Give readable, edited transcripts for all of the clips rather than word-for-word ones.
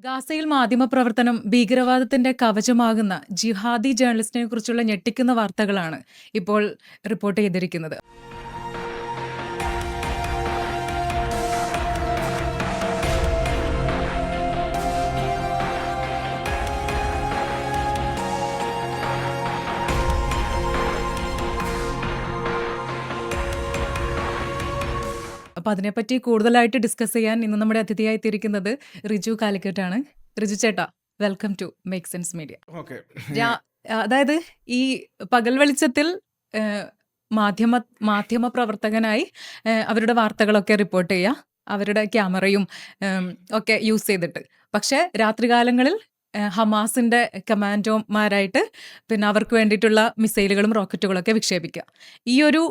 ഗാസയിൽ മാധ്യമപ്രവർത്തനം ഭീകരവാദത്തിന്റെ കവചമാകുന്ന ജിഹാദി ജേർണലിസ്റ്റിനെ കുറിച്ചുള്ള ഞെട്ടിക്കുന്ന വാർത്തകളാണ് ഇപ്പോൾ റിപ്പോർട്ട് ചെയ്തിരിക്കുന്നത്. അപ്പോൾ അതിനെപ്പറ്റി കൂടുതലായിട്ട് ഡിസ്കസ് ചെയ്യാൻ ഇന്ന് നമ്മുടെ അതിഥിയായി എത്തിയിരിക്കുന്നത് റിജു കാലിക്കറ്റാണ്. റിജു ചേട്ടാ, welcome to Make Sense Media. Okay. അതായത് ഈ പകൽ വെളിച്ചത്തിൽ മാധ്യമ പ്രവർത്തകനായി അവരുടെ വാർത്തകളൊക്കെ റിപ്പോർട്ട് ചെയ്യുക, അവരുടെ ക്യാമറയും ഒക്കെ യൂസ് ചെയ്തിട്ട്. പക്ഷേ രാത്രികാലങ്ങളിൽ ഹമാസിന്റെ കമാൻഡോമാരായിട്ട് പിന്നെ അവർക്ക് വേണ്ടിയിട്ടുള്ള മിസൈലുകളും റോക്കറ്റുകളൊക്കെ വിക്ഷേപിക്കുക. ഈ ഒരു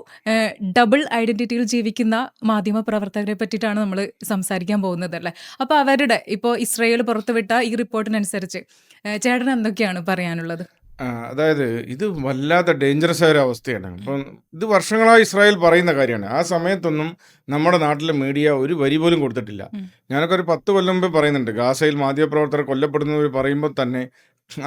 ഡബിൾ ഐഡന്റിറ്റിയിൽ ജീവിക്കുന്ന മാധ്യമ പ്രവർത്തകരെ പറ്റിയിട്ടാണ് നമ്മൾ സംസാരിക്കാൻ പോകുന്നത് അല്ലേ. അപ്പോൾ അവരുടെ ഇപ്പോൾ ഇസ്രയേൽ പുറത്തുവിട്ട ഈ റിപ്പോർട്ടിനനുസരിച്ച് ചേട്ടന് എന്തൊക്കെയാണ് പറയാനുള്ളത്? അതായത് ഇത് വല്ലാത്ത ഡേഞ്ചറസ് ആയ ഒരു അവസ്ഥയാണ്. അപ്പം ഇത് വർഷങ്ങളായി ഇസ്രായേൽ പറയുന്ന കാര്യമാണ്. ആ സമയത്തൊന്നും നമ്മുടെ നാട്ടിലെ മീഡിയ ഒരു വരി പോലും കൊടുത്തിട്ടില്ല. ഞാനൊക്കെ ഒരു 10 കൊല്ലം മുമ്പ് പറയുന്നുണ്ട്, ഗാസയിൽ മാധ്യമപ്രവർത്തകർ കൊല്ലപ്പെടുന്നവർ പറയുമ്പോൾ തന്നെ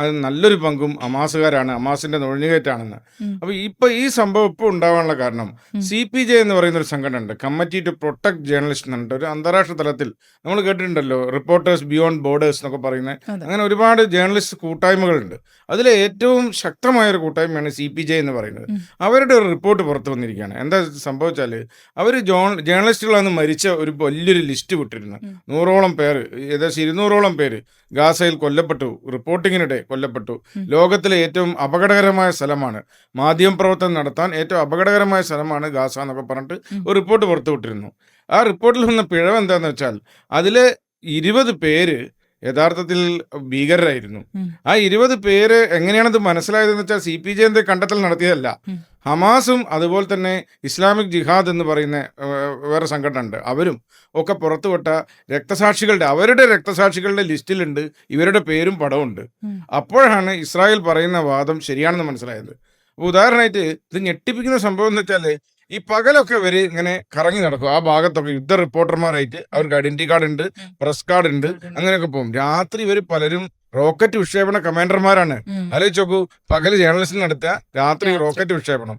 അത് നല്ലൊരു പങ്കും ഹമാസുകാരാണ്, ഹമാസിന്റെ നുഴഞ്ഞുകയറ്റാണെന്ന്. അപ്പൊ ഈ സംഭവം ഇപ്പോൾ ഉണ്ടാവാനുള്ള കാരണം CPJ എന്ന് പറയുന്ന ഒരു സംഘടന ഉണ്ട്, കമ്മിറ്റി ടു പ്രൊട്ടക്ട് ജേർണലിസ്റ്റ് എന്നുണ്ട്. ഒരു അന്താരാഷ്ട്ര തലത്തിൽ നമ്മൾ കേട്ടിട്ടുണ്ടല്ലോ, റിപ്പോർട്ടേഴ്സ് ബിയോണ്ട് ബോർഡേഴ്സ് എന്നൊക്കെ പറയുന്നത്. അങ്ങനെ ഒരുപാട് ജേർണലിസ്റ്റ് കൂട്ടായ്മകളുണ്ട്. അതിലെ ഏറ്റവും ശക്തമായ ഒരു കൂട്ടായ്മയാണ് CPJ എന്ന് പറയുന്നത്. അവരുടെ ഒരു റിപ്പോർട്ട് പുറത്തു വന്നിരിക്കുകയാണ്. എന്താ സംഭവിച്ചാൽ അവർ ജേർണലിസ്റ്റുകളാണ് മരിച്ച ഒരു വലിയൊരു ലിസ്റ്റ് വിട്ടിരുന്നു. 100ഓളം പേര്, ഏകദേശം 200ഓളം പേര് ഗാസയിൽ കൊല്ലപ്പെട്ടു, റിപ്പോർട്ടിങ്ങിനിടെ കൊല്ലപ്പെട്ടു. ലോകത്തിലെ ഏറ്റവും അപകടകരമായ സ്ഥലമാണ്, മാധ്യമപ്രവർത്തനം നടത്താൻ ഏറ്റവും അപകടകരമായ സ്ഥലമാണ് ഗാസ എന്നൊക്കെ പറഞ്ഞിട്ട് ഒരു റിപ്പോർട്ട് പുറത്തുവിട്ടിരുന്നു. ആ റിപ്പോർട്ടിൽ വന്ന പിഴവ് എന്താണെന്ന് വെച്ചാൽ അതിലെ 20 പേര് യഥാർത്ഥത്തിൽ ഭീകരരായിരുന്നു. ആ 20 പേര് എങ്ങനെയാണത് മനസ്സിലായതെന്ന് വെച്ചാൽ CPJ കണ്ടെത്തൽ നടത്തിയതല്ല. ഹമാസും അതുപോലെ തന്നെ ഇസ്ലാമിക് ജിഹാദ് എന്ന് പറയുന്ന വേറെ സംഘടന ഉണ്ട്, അവരും ഒക്കെ പുറത്തുവിട്ട അവരുടെ രക്തസാക്ഷികളുടെ ലിസ്റ്റിലുണ്ട് ഇവരുടെ പേരും പടവുമുണ്ട്. അപ്പോഴാണ് ഇസ്രായേൽ പറയുന്ന വാദം ശരിയാണെന്ന് മനസ്സിലായത്. അപ്പോൾ ഉദാഹരണമായിട്ട് ഇത് ഞെട്ടിപ്പിക്കുന്ന സംഭവം എന്ന് വെച്ചാൽ ഈ പകലൊക്കെ ഇവര് ഇങ്ങനെ കറങ്ങി നടക്കും. ആ ഭാഗത്തൊക്കെ യുദ്ധ റിപ്പോർട്ടർമാരായിട്ട് അവർക്ക് ഐഡന്റിറ്റി കാർഡ് ഉണ്ട്, പ്രസ് കാർഡ് ഉണ്ട്, അങ്ങനെയൊക്കെ പോകും. രാത്രി ഇവർ പലരും റോക്കറ്റ് വിക്ഷേപണ കമാൻഡർമാരാണ്. ആലോചിച്ച് നോക്കൂ, പകല് ജേർണലിസ്റ്റിന് നടത്തുക, രാത്രി റോക്കറ്റ് വിക്ഷേപണം.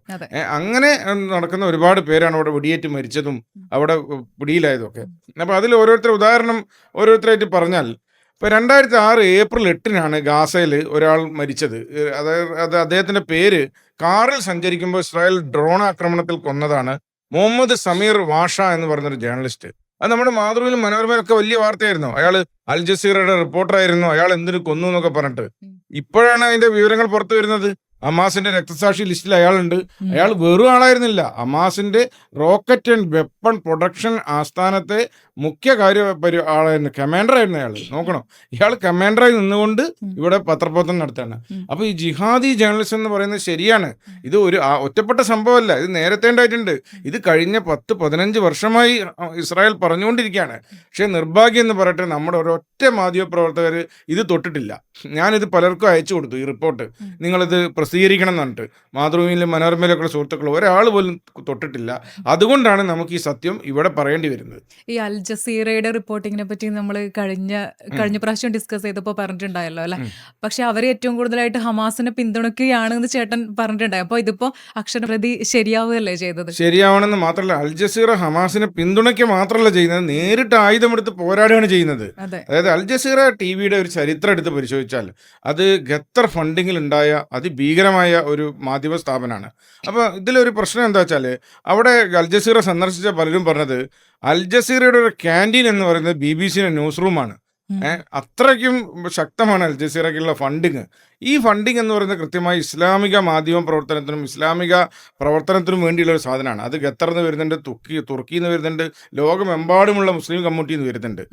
അങ്ങനെ നടക്കുന്ന ഒരുപാട് പേരാണ് അവിടെ വെടിയേറ്റ് മരിച്ചതും അവിടെ പിടിയിലായതും ഒക്കെ. അപ്പൊ അതിൽ ഓരോരുത്തരായിട്ട് പറഞ്ഞാൽ, ഇപ്പൊ 2006 ഏപ്രിൽ 8 ഗാസയിൽ ഒരാൾ മരിച്ചത്. അതായത് അദ്ദേഹത്തിന്റെ പേര്, കാറിൽ സഞ്ചരിക്കുമ്പോൾ ഇസ്രായേൽ ഡ്രോൺ ആക്രമണത്തിൽ കൊന്നതാണ് മുഹമ്മദ് സമീർ വാഷ എന്ന് പറഞ്ഞൊരു ജേർണലിസ്റ്റ്. അത് നമ്മുടെ മാതൃഭൂമിയിലും മനോരമയിലൊക്കെ വലിയ വാർത്തയായിരുന്നു. അയാൾ അൽ ജസീറയുടെ റിപ്പോർട്ടറായിരുന്നു, അയാൾ എന്തിനു കൊന്നു എന്നൊക്കെ പറഞ്ഞിട്ട്. ഇപ്പോഴാണ് അതിന്റെ വിവരങ്ങൾ പുറത്തു വരുന്നത്. ഹമാസിന്റെ രക്തസാക്ഷി ലിസ്റ്റിൽ അയാളുണ്ട്. അയാൾ വെറും ആളായിരുന്നില്ല, ഹമാസിന്റെ റോക്കറ്റ് ആൻഡ് വെപ്പൺ പ്രൊഡക്ഷൻ ആസ്ഥാനത്തെ മുഖ്യ ആളായിരുന്നു, കമാൻഡറായിരുന്നു അയാൾ. നോക്കണം, ഇയാൾ കമാൻഡറായി നിന്നുകൊണ്ട് ഇവിടെ പത്രപ്രവർത്തനം നടത്തുകയാണ്. അപ്പൊ ഈ ജിഹാദി ജേർണലിസം എന്ന് പറയുന്നത് ശരിയാണ്, ഇത് ഒരു ഒറ്റപ്പെട്ട സംഭവമല്ല, ഇത് നേരത്തെ ഉണ്ടായിട്ടുണ്ട്. ഇത് കഴിഞ്ഞ 10-15 വർഷമായി ഇസ്രായേൽ പറഞ്ഞുകൊണ്ടിരിക്കുകയാണ്. പക്ഷെ നിർഭാഗ്യം എന്ന് പറയട്ടെ, നമ്മുടെ ഒരൊറ്റ മാധ്യമപ്രവർത്തകർ ഇത് തൊട്ടിട്ടില്ല. ഞാനിത് പലർക്കും അയച്ചു കൊടുത്തു, ഈ റിപ്പോർട്ട് നിങ്ങളിത് പ്രസിദ്ധീകരിക്കണം എന്ന് പറഞ്ഞിട്ട്. മാതൃഭൂമിയിലും മനോരമയിലൊക്കെ സുഹൃത്തുക്കൾ ഒരാൾ പോലും തൊട്ടിട്ടില്ല. അതുകൊണ്ടാണ് നമുക്ക് ഈ സത്യം ഇവിടെ പറയേണ്ടി വരുന്നത്. ഈ അൽ ജസീറയുടെ റിപ്പോർട്ടിങ്ങിനെ പറ്റി നമ്മൾ കഴിഞ്ഞ പ്രാവശ്യം ഡിസ്കസ് ചെയ്തപ്പോൾ പറഞ്ഞിട്ടുണ്ടായല്ലോ അല്ലെ. പക്ഷെ അവർ ഏറ്റവും കൂടുതലായിട്ട് ഹമാസിനെ പിന്തുണയ്ക്കുകയാണെന്ന് ചേട്ടൻ പറഞ്ഞിട്ടുണ്ടായി. അപ്പോൾ ഇതിപ്പോ അക്ഷരപ്രതി ശരിയാവുകയല്ലേ ചെയ്തത്? ശരിയാവണമെന്ന് മാത്രമല്ല, അൽ ജസീറ ഹമാസിനെ പിന്തുണയ്ക്കുക മാത്രമല്ല ചെയ്യുന്നത്, നേരിട്ട് ആയുധമെടുത്ത് പോരാടുകയാണ് ചെയ്യുന്നത്. അതായത് അൽ ജസീറ TVയുടെ ഒരു ചരിത്രം എടുത്ത് പരിശോധിച്ചാൽ അത് ഖത്തർ ഫണ്ടിങ്ങിൽ ഉണ്ടായ അതിഭീകരമായ ഒരു മാധ്യമ സ്ഥാപനമാണ്. അപ്പോൾ ഇതിലൊരു പ്രശ്നം എന്താ വെച്ചാൽ, അവിടെ അൽ ജസീറ സന്ദർശിച്ച പലരും പറഞ്ഞത് അൽ ജസീറയുടെ ഒരു ക്യാൻറ്റീൻ എന്ന് പറയുന്നത് BBC ന്യൂസ് റൂമാണ്. അത്രയ്ക്കും ശക്തമാണ് അൽ ജസീറയ്ക്കുള്ള ഫണ്ടിങ്. ഈ ഫണ്ടിങ് എന്ന് പറയുന്നത് കൃത്യമായി ഇസ്ലാമിക മാധ്യമ പ്രവർത്തനത്തിനും ഇസ്ലാമിക പ്രവർത്തനത്തിനും വേണ്ടിയുള്ള ഒരു സാധനമാണ്. അത് ഖത്തറിൽ നിന്ന് വരുന്നുണ്ട്, തുർക്കിയിൽ നിന്ന് വരുന്നുണ്ട്, ലോകമെമ്പാടുമുള്ള മുസ്ലിം കമ്മ്യൂണിറ്റിയിൽ നിന്ന് വരുന്നുണ്ട്.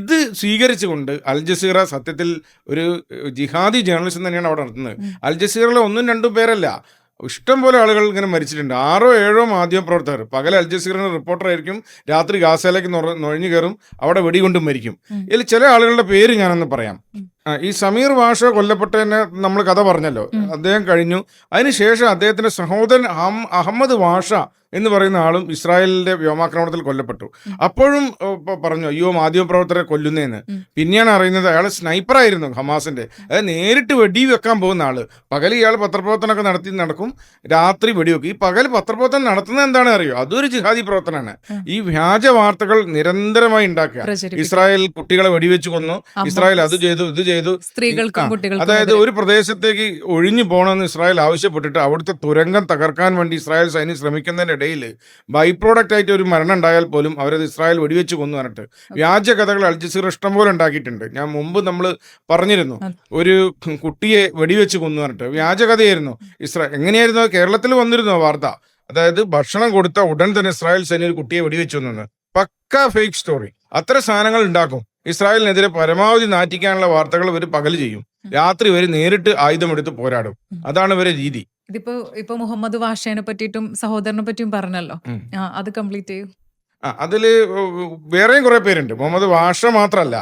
ഇത് സ്വീകരിച്ചുകൊണ്ട് അൽ ജസീറ സത്യത്തിൽ ഒരു ജിഹാദി ജേർണലിസം തന്നെയാണ് അവിടെ നടത്തുന്നത്. അൽ ജസീറയിലെ 1-2 പേരല്ല, ഇഷ്ടം പോലെ ആളുകൾ ഇങ്ങനെ മരിച്ചിട്ടുണ്ട്. 6-7 മാധ്യമപ്രവർത്തകർ പകൽ അൽ ജസീറയുടെ റിപ്പോർട്ടറായിരിക്കും, രാത്രി ഗാസയിലേക്ക് നുഴഞ്ഞു കയറും, അവിടെ വെടികൊണ്ടും മരിക്കും. ഇതിൽ ചില ആളുകളുടെ പേര് ഞാനൊന്ന് പറയാം. ഈ സമീർ വാഷ കൊല്ലപ്പെട്ടതിനെ നമ്മൾ കഥ പറഞ്ഞല്ലോ, അദ്ദേഹം കഴിഞ്ഞു. അതിനുശേഷം അദ്ദേഹത്തിന്റെ സഹോദരൻ അഹമ്മദ് വാഷ എന്ന് പറയുന്ന ആളും ഇസ്രായേലിന്റെ വ്യോമാക്രമണത്തിൽ കൊല്ലപ്പെട്ടു. അപ്പോഴും പറഞ്ഞു അയ്യോ മാധ്യമപ്രവർത്തകരെ കൊല്ലുന്നതെന്ന്. പിന്നെയാണ് അറിയുന്നത് അയാൾ സ്നൈപ്പറായിരുന്നു ഹമാസിന്റെ. അതായത് നേരിട്ട് വെടിവെക്കാൻ പോകുന്ന ആള്. പകൽ ഇയാൾ പത്രപ്രവർത്തനമൊക്കെ നടക്കും, രാത്രി വെടിവെക്കും. ഈ പകൽ പത്രപ്രവർത്തനം നടത്തുന്നത് എന്താണെന്ന് അറിയോ? അതൊരു ജിഹാദി പ്രവർത്തനമാണ്. ഈ വ്യാജ വാർത്തകൾ നിരന്തരമായി ഉണ്ടാക്കുക. ഇസ്രായേൽ കുട്ടികളെ വെടിവെച്ച് കൊന്നു, ഇസ്രായേൽ അത് ചെയ്തു, ഇത് ചെയ്തു. അതായത് ഒരു പ്രദേശത്തേക്ക് ഒഴിഞ്ഞു പോകണമെന്ന് ഇസ്രായേൽ ആവശ്യപ്പെട്ടിട്ട് അവിടുത്തെ തുരങ്കം തകർക്കാൻ വേണ്ടി ഇസ്രായേൽ സൈന്യം ശ്രമിക്കുന്നതിന്റെ ഇടയിൽ ബൈ പ്രോഡക്റ്റ് ആയിട്ട് ഒരു മരണം ഉണ്ടായാൽ പോലും അവരത് ഇസ്രായേൽ വെടിവെച്ച് കൊന്നു പറഞ്ഞിട്ട് വ്യാജ കഥകൾ അൽ ജസീറ ഇഷ്ടം പോലെ ഉണ്ടാക്കിയിട്ടുണ്ട്. ഞാൻ മുമ്പ് നമ്മൾ പറഞ്ഞിരുന്നു ഒരു കുട്ടിയെ വെടിവെച്ച് കൊന്നു പറഞ്ഞിട്ട് വ്യാജ കഥയായിരുന്നു. എങ്ങനെയായിരുന്നു കേരളത്തിൽ വന്നിരുന്നു വാർത്ത? അതായത് ഭക്ഷണം കൊടുത്ത ഉടൻ തന്നെ ഇസ്രായേൽ സൈന്യം ഒരു കുട്ടിയെ വെടിവെച്ചു കൊന്നു. പക്ക ഫേക്ക് സ്റ്റോറി. അത്ര സാധനങ്ങൾ ഉണ്ടാക്കും. ഇസ്രായേലിനെതിരെ പരമാവധി നാറ്റിക്കാനുള്ള വാർത്തകൾ ഇവർ പകൽ ചെയ്യും, രാത്രി ഇവർ നേരിട്ട് ആയുധമെടുത്ത് പോരാടും. അതാണ് ഇവരെ രീതി. ഇപ്പൊ മുഹമ്മദ് വാഷേനെ പറ്റിയിട്ടും സഹോദരനെ പറ്റിയും പറഞ്ഞല്ലോ, അത് കംപ്ലീറ്റ് ചെയ്യും. അതില് വേറെയും കുറെ പേരുണ്ട്. മുഹമ്മദ് വാഷ മാത്രല്ല,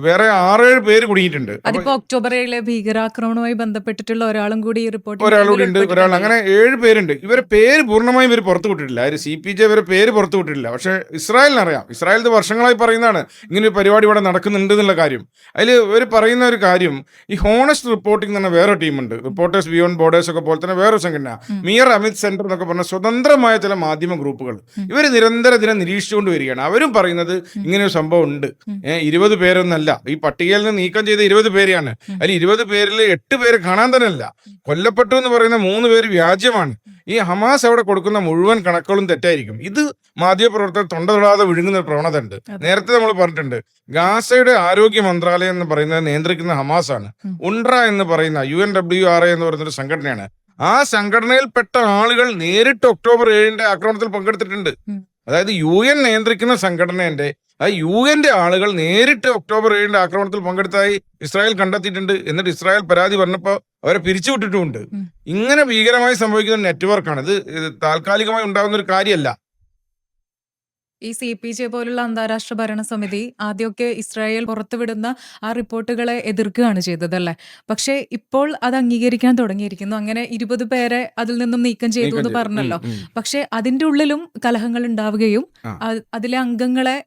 വേറെ 6-7 പേര് കുടുങ്ങിയിട്ടുണ്ട്. അതിപ്പോ ഒക്ടോബർ 7 ഭീകരാക്രമണവുമായി ബന്ധപ്പെട്ടിട്ടുള്ള ഒരാളും കൂടി ഒരാളുകൂടി ഉണ്ട്. അങ്ങനെ 7 പേരുണ്ട്. ഇവരെ പേര് പൂർണ്ണമായും ഇവർ പുറത്തു വിട്ടിട്ടില്ല. CPJ ഇവരെ പേര് പുറത്തു വിട്ടിട്ടില്ല. പക്ഷെ ഇസ്രായേലിനറിയാം. ഇസ്രായേൽ വർഷങ്ങളായി പറയുന്നതാണ് ഇങ്ങനെ ഒരു പരിപാടി ഇവിടെ നടക്കുന്നുണ്ട് എന്നുള്ള കാര്യം. അതിൽ ഇവർ പറയുന്ന ഒരു കാര്യം, ഈ ഹോണസ്റ്റ് റിപ്പോർട്ടിംഗ് തന്നെ വേറെ ടീമുണ്ട്, റിപ്പോർട്ടേഴ്സ് ബിയോണ്ട് ബോർഡേഴ്സ് ഒക്കെ പോലെ തന്നെ വേറെ സംഘടന, മിയർ അമിത് സെന്റർ എന്നൊക്കെ പറഞ്ഞ സ്വതന്ത്രമായ ചില മാധ്യമ ഗ്രൂപ്പുകൾ. ഇവർ നിരന്തരം നിരീക്ഷിച്ചുകൊണ്ട് വരികയാണ്. അവരും പറയുന്നത് ഇങ്ങനെ ഒരു സംഭവം ഉണ്ട്. 20 പേരൊന്നല്ല, ഈ പട്ടികയിൽ നിന്ന് നീക്കം ചെയ്ത 20 പേരെയാണ്. അതിൽ 20 പേരിൽ 8 പേര് കാണാൻ തന്നെ അല്ല. കൊല്ലപ്പെട്ടു എന്ന് പറയുന്ന 3 പേര് വ്യാജ്യമാണ്. ഈ ഹമാസ് അവിടെ കൊടുക്കുന്ന മുഴുവൻ കണക്കുകളും തെറ്റായിരിക്കും. ഇത് മാധ്യമപ്രവർത്തകർ തൊണ്ട തൊടാതെ വിഴുങ്ങുന്ന ഒരു പ്രവണത ഉണ്ട്. നേരത്തെ നമ്മൾ പറഞ്ഞിട്ടുണ്ട്, ഗാസയുടെ ആരോഗ്യ മന്ത്രാലയം എന്ന് പറയുന്നത് നിയന്ത്രിക്കുന്ന ഹമാസ് ആണ്. UNRWA എന്ന് പറയുന്ന UNWRA എന്ന് പറയുന്ന ഒരു സംഘടനയാണ്. ആ സംഘടനയിൽപ്പെട്ട ആളുകൾ നേരിട്ട് ഒക്ടോബർ 7 ആക്രമണത്തിൽ പങ്കെടുത്തിട്ടുണ്ട്. അതായത് UN നിയന്ത്രിക്കുന്ന സംഘടനയുടെ UN ആളുകൾ നേരിട്ട് ഒക്ടോബർ 7 ആക്രമണത്തിൽ പങ്കെടുത്തതായി ഇസ്രായേൽ കണ്ടെത്തിയിട്ടുണ്ട്. എന്നിട്ട് ഇസ്രായേൽ പരാതി പറഞ്ഞപ്പോൾ അവരെ പിരിച്ചുവിട്ടിട്ടുമുണ്ട്. ഇങ്ങനെ ഭീകരമായി സംഭവിക്കുന്ന നെറ്റ്വർക്കാണ്. ഇത് താൽക്കാലികമായി ഉണ്ടാകുന്ന ഒരു കാര്യമല്ല. ഈ CPJ പോലുള്ള അന്താരാഷ്ട്ര ഭരണസമിതി ആദ്യമൊക്കെ ഇസ്രായേൽ പുറത്തുവിടുന്ന ആ റിപ്പോർട്ടുകളെ എതിർക്കുകയാണ് ചെയ്തതല്ലേ? പക്ഷേ ഇപ്പോൾ അത് അംഗീകരിക്കാൻ തുടങ്ങിയിരിക്കുന്നു. അങ്ങനെ 20 പേരെ അതിൽ നിന്നും നീക്കം ചെയ്തു എന്ന് പറഞ്ഞല്ലോ. പക്ഷെ അതിന്റെ ഉള്ളിലും കലഹങ്ങൾ ഉണ്ടാവുകയും അതിലെ അംഗങ്ങളെ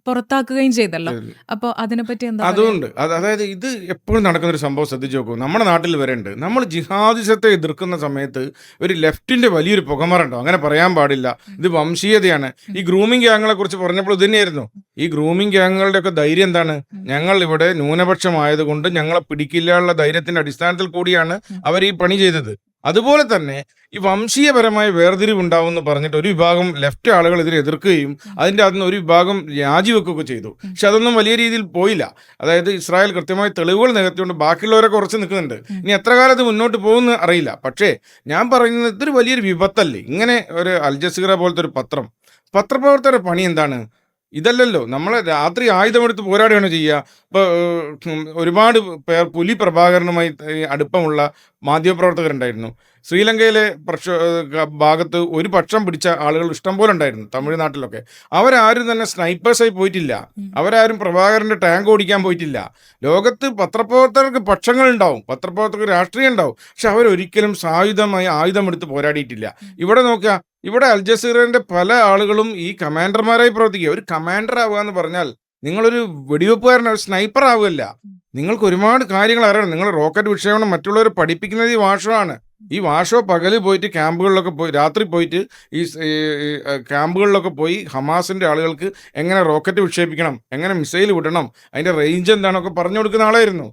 പുറത്താക്കുകയും ചെയ്തല്ലോ. അപ്പോൾ അതിനെപ്പറ്റി എന്താ? അതുകൊണ്ട് അതായത് ഇത് എപ്പോഴും നടക്കുന്ന ഒരു സംഭവം ശ്രദ്ധിച്ചു നോക്കൂ. നമ്മുടെ നാട്ടിൽ വരെ ഉണ്ട്. നമ്മൾ ജിഹാദിസത്തെ എതിർക്കുന്ന സമയത്ത് ഒരു ലെഫ്റ്റിന്റെ വലിയൊരു പുകമറുണ്ടോ? അങ്ങനെ പറയാൻ പാടില്ല, ഇത് വംശീയതയാണ്. ഈ ഗ്രൂമിംഗ് ഗ്യാങ്ങുകളെ കുറിച്ച് പറഞ്ഞപ്പോൾ ഇത് തന്നെയായിരുന്നു. ഈ ഗ്രൂമിംഗ് ഗ്യാങ്ങുകളുടെ ഒക്കെ ധൈര്യം എന്താണ്? ഞങ്ങൾ ഇവിടെ ന്യൂനപക്ഷമായതുകൊണ്ട് ഞങ്ങളെ പിടിക്കില്ല ധൈര്യത്തിന്റെ അടിസ്ഥാനത്തിൽ കൂടിയാണ് അവർ ഈ പണി ചെയ്തത്. അതുപോലെ തന്നെ ഈ വംശീയപരമായ വേർതിരിവുണ്ടാവും എന്ന് പറഞ്ഞിട്ട് ഒരു വിഭാഗം ലെഫ്റ്റ് ആളുകൾ ഇതിനെ എതിർക്കുകയും അതിൻ്റെ അതിൽ നിന്ന് ഒരു വിഭാഗം രാജിവെക്കുകയൊക്കെ ചെയ്തു. പക്ഷെ അതൊന്നും വലിയ രീതിയിൽ പോയില്ല. അതായത് ഇസ്രായേൽ കൃത്യമായി തെളിവുകൾ നികത്തിക്കൊണ്ട് ബാക്കിയുള്ളവരൊക്കെ ഉറച്ചു നിൽക്കുന്നുണ്ട്. ഇനി എത്ര കാലത്ത് മുന്നോട്ട് പോകുമെന്ന് അറിയില്ല. പക്ഷേ ഞാൻ പറയുന്നത് ഇതൊരു വലിയൊരു വിപത്തല്ലേ. ഇങ്ങനെ ഒരു അൽ ജസീറ പോലത്തെ ഒരു പത്രപ്രവർത്തകരുടെ പണി എന്താണ്? ഇതല്ലല്ലോ. നമ്മളെ രാത്രി ആയുധമെടുത്ത് പോരാടുകയാണ് ചെയ്യുക. ഇപ്പോൾ ഒരുപാട് പേർ പുലി പ്രഭാകരനുമായി അടുപ്പമുള്ള മാധ്യമപ്രവർത്തകരുണ്ടായിരുന്നു. ശ്രീലങ്കയിലെ ഭാഗത്ത് ഒരു പക്ഷം പിടിച്ച ആളുകൾ ഇഷ്ടംപോലെ ഉണ്ടായിരുന്നു, തമിഴ്നാട്ടിലൊക്കെ. അവരാരും തന്നെ സ്നൈപ്പേഴ്സായി പോയിട്ടില്ല. അവരാരും പ്രഭാകരന്റെ ടാങ്ക് ഓടിക്കാൻ പോയിട്ടില്ല. ലോകത്ത് പത്രപ്രവർത്തകർക്ക് പക്ഷങ്ങളുണ്ടാവും, പത്രപ്രവർത്തകർക്ക് രാഷ്ട്രീയം ഉണ്ടാവും. പക്ഷെ അവരൊരിക്കലും സായുധമായി ആയുധമെടുത്ത് പോരാടിയിട്ടില്ല. ഇവിടെ നോക്കുക, ഇവിടെ അൽ ജസീറന്റെ പല ആളുകളും ഈ കമാൻഡർമാരായി പ്രവർത്തിക്കുക. ഒരു കമാൻഡർ ആവുക എന്ന് പറഞ്ഞാൽ നിങ്ങളൊരു വെടിവെപ്പുകാരൻ, ഒരു സ്നൈപ്പർ ആവുകയല്ല. നിങ്ങൾക്ക് ഒരുപാട് കാര്യങ്ങൾ അറിയണം. നിങ്ങൾ റോക്കറ്റ് വിക്ഷേപണം മറ്റുള്ളവരെ പഠിപ്പിക്കുന്നത് ഈ വാഷമാണ്. ഈ വാഷോ പകല് പോയിട്ട് ക്യാമ്പുകളിലൊക്കെ പോയി, രാത്രി പോയിട്ട് ഈ ക്യാമ്പുകളിലൊക്കെ പോയി ഹമാസിന്റെ ആളുകൾക്ക് എങ്ങനെ റോക്കറ്റ് വിക്ഷേപിക്കണം, എങ്ങനെ മിസൈൽ വിടണം, അതിന്റെ റേഞ്ച് എന്താണൊക്കെ പറഞ്ഞു കൊടുക്കുന്ന ആളായിരുന്നു.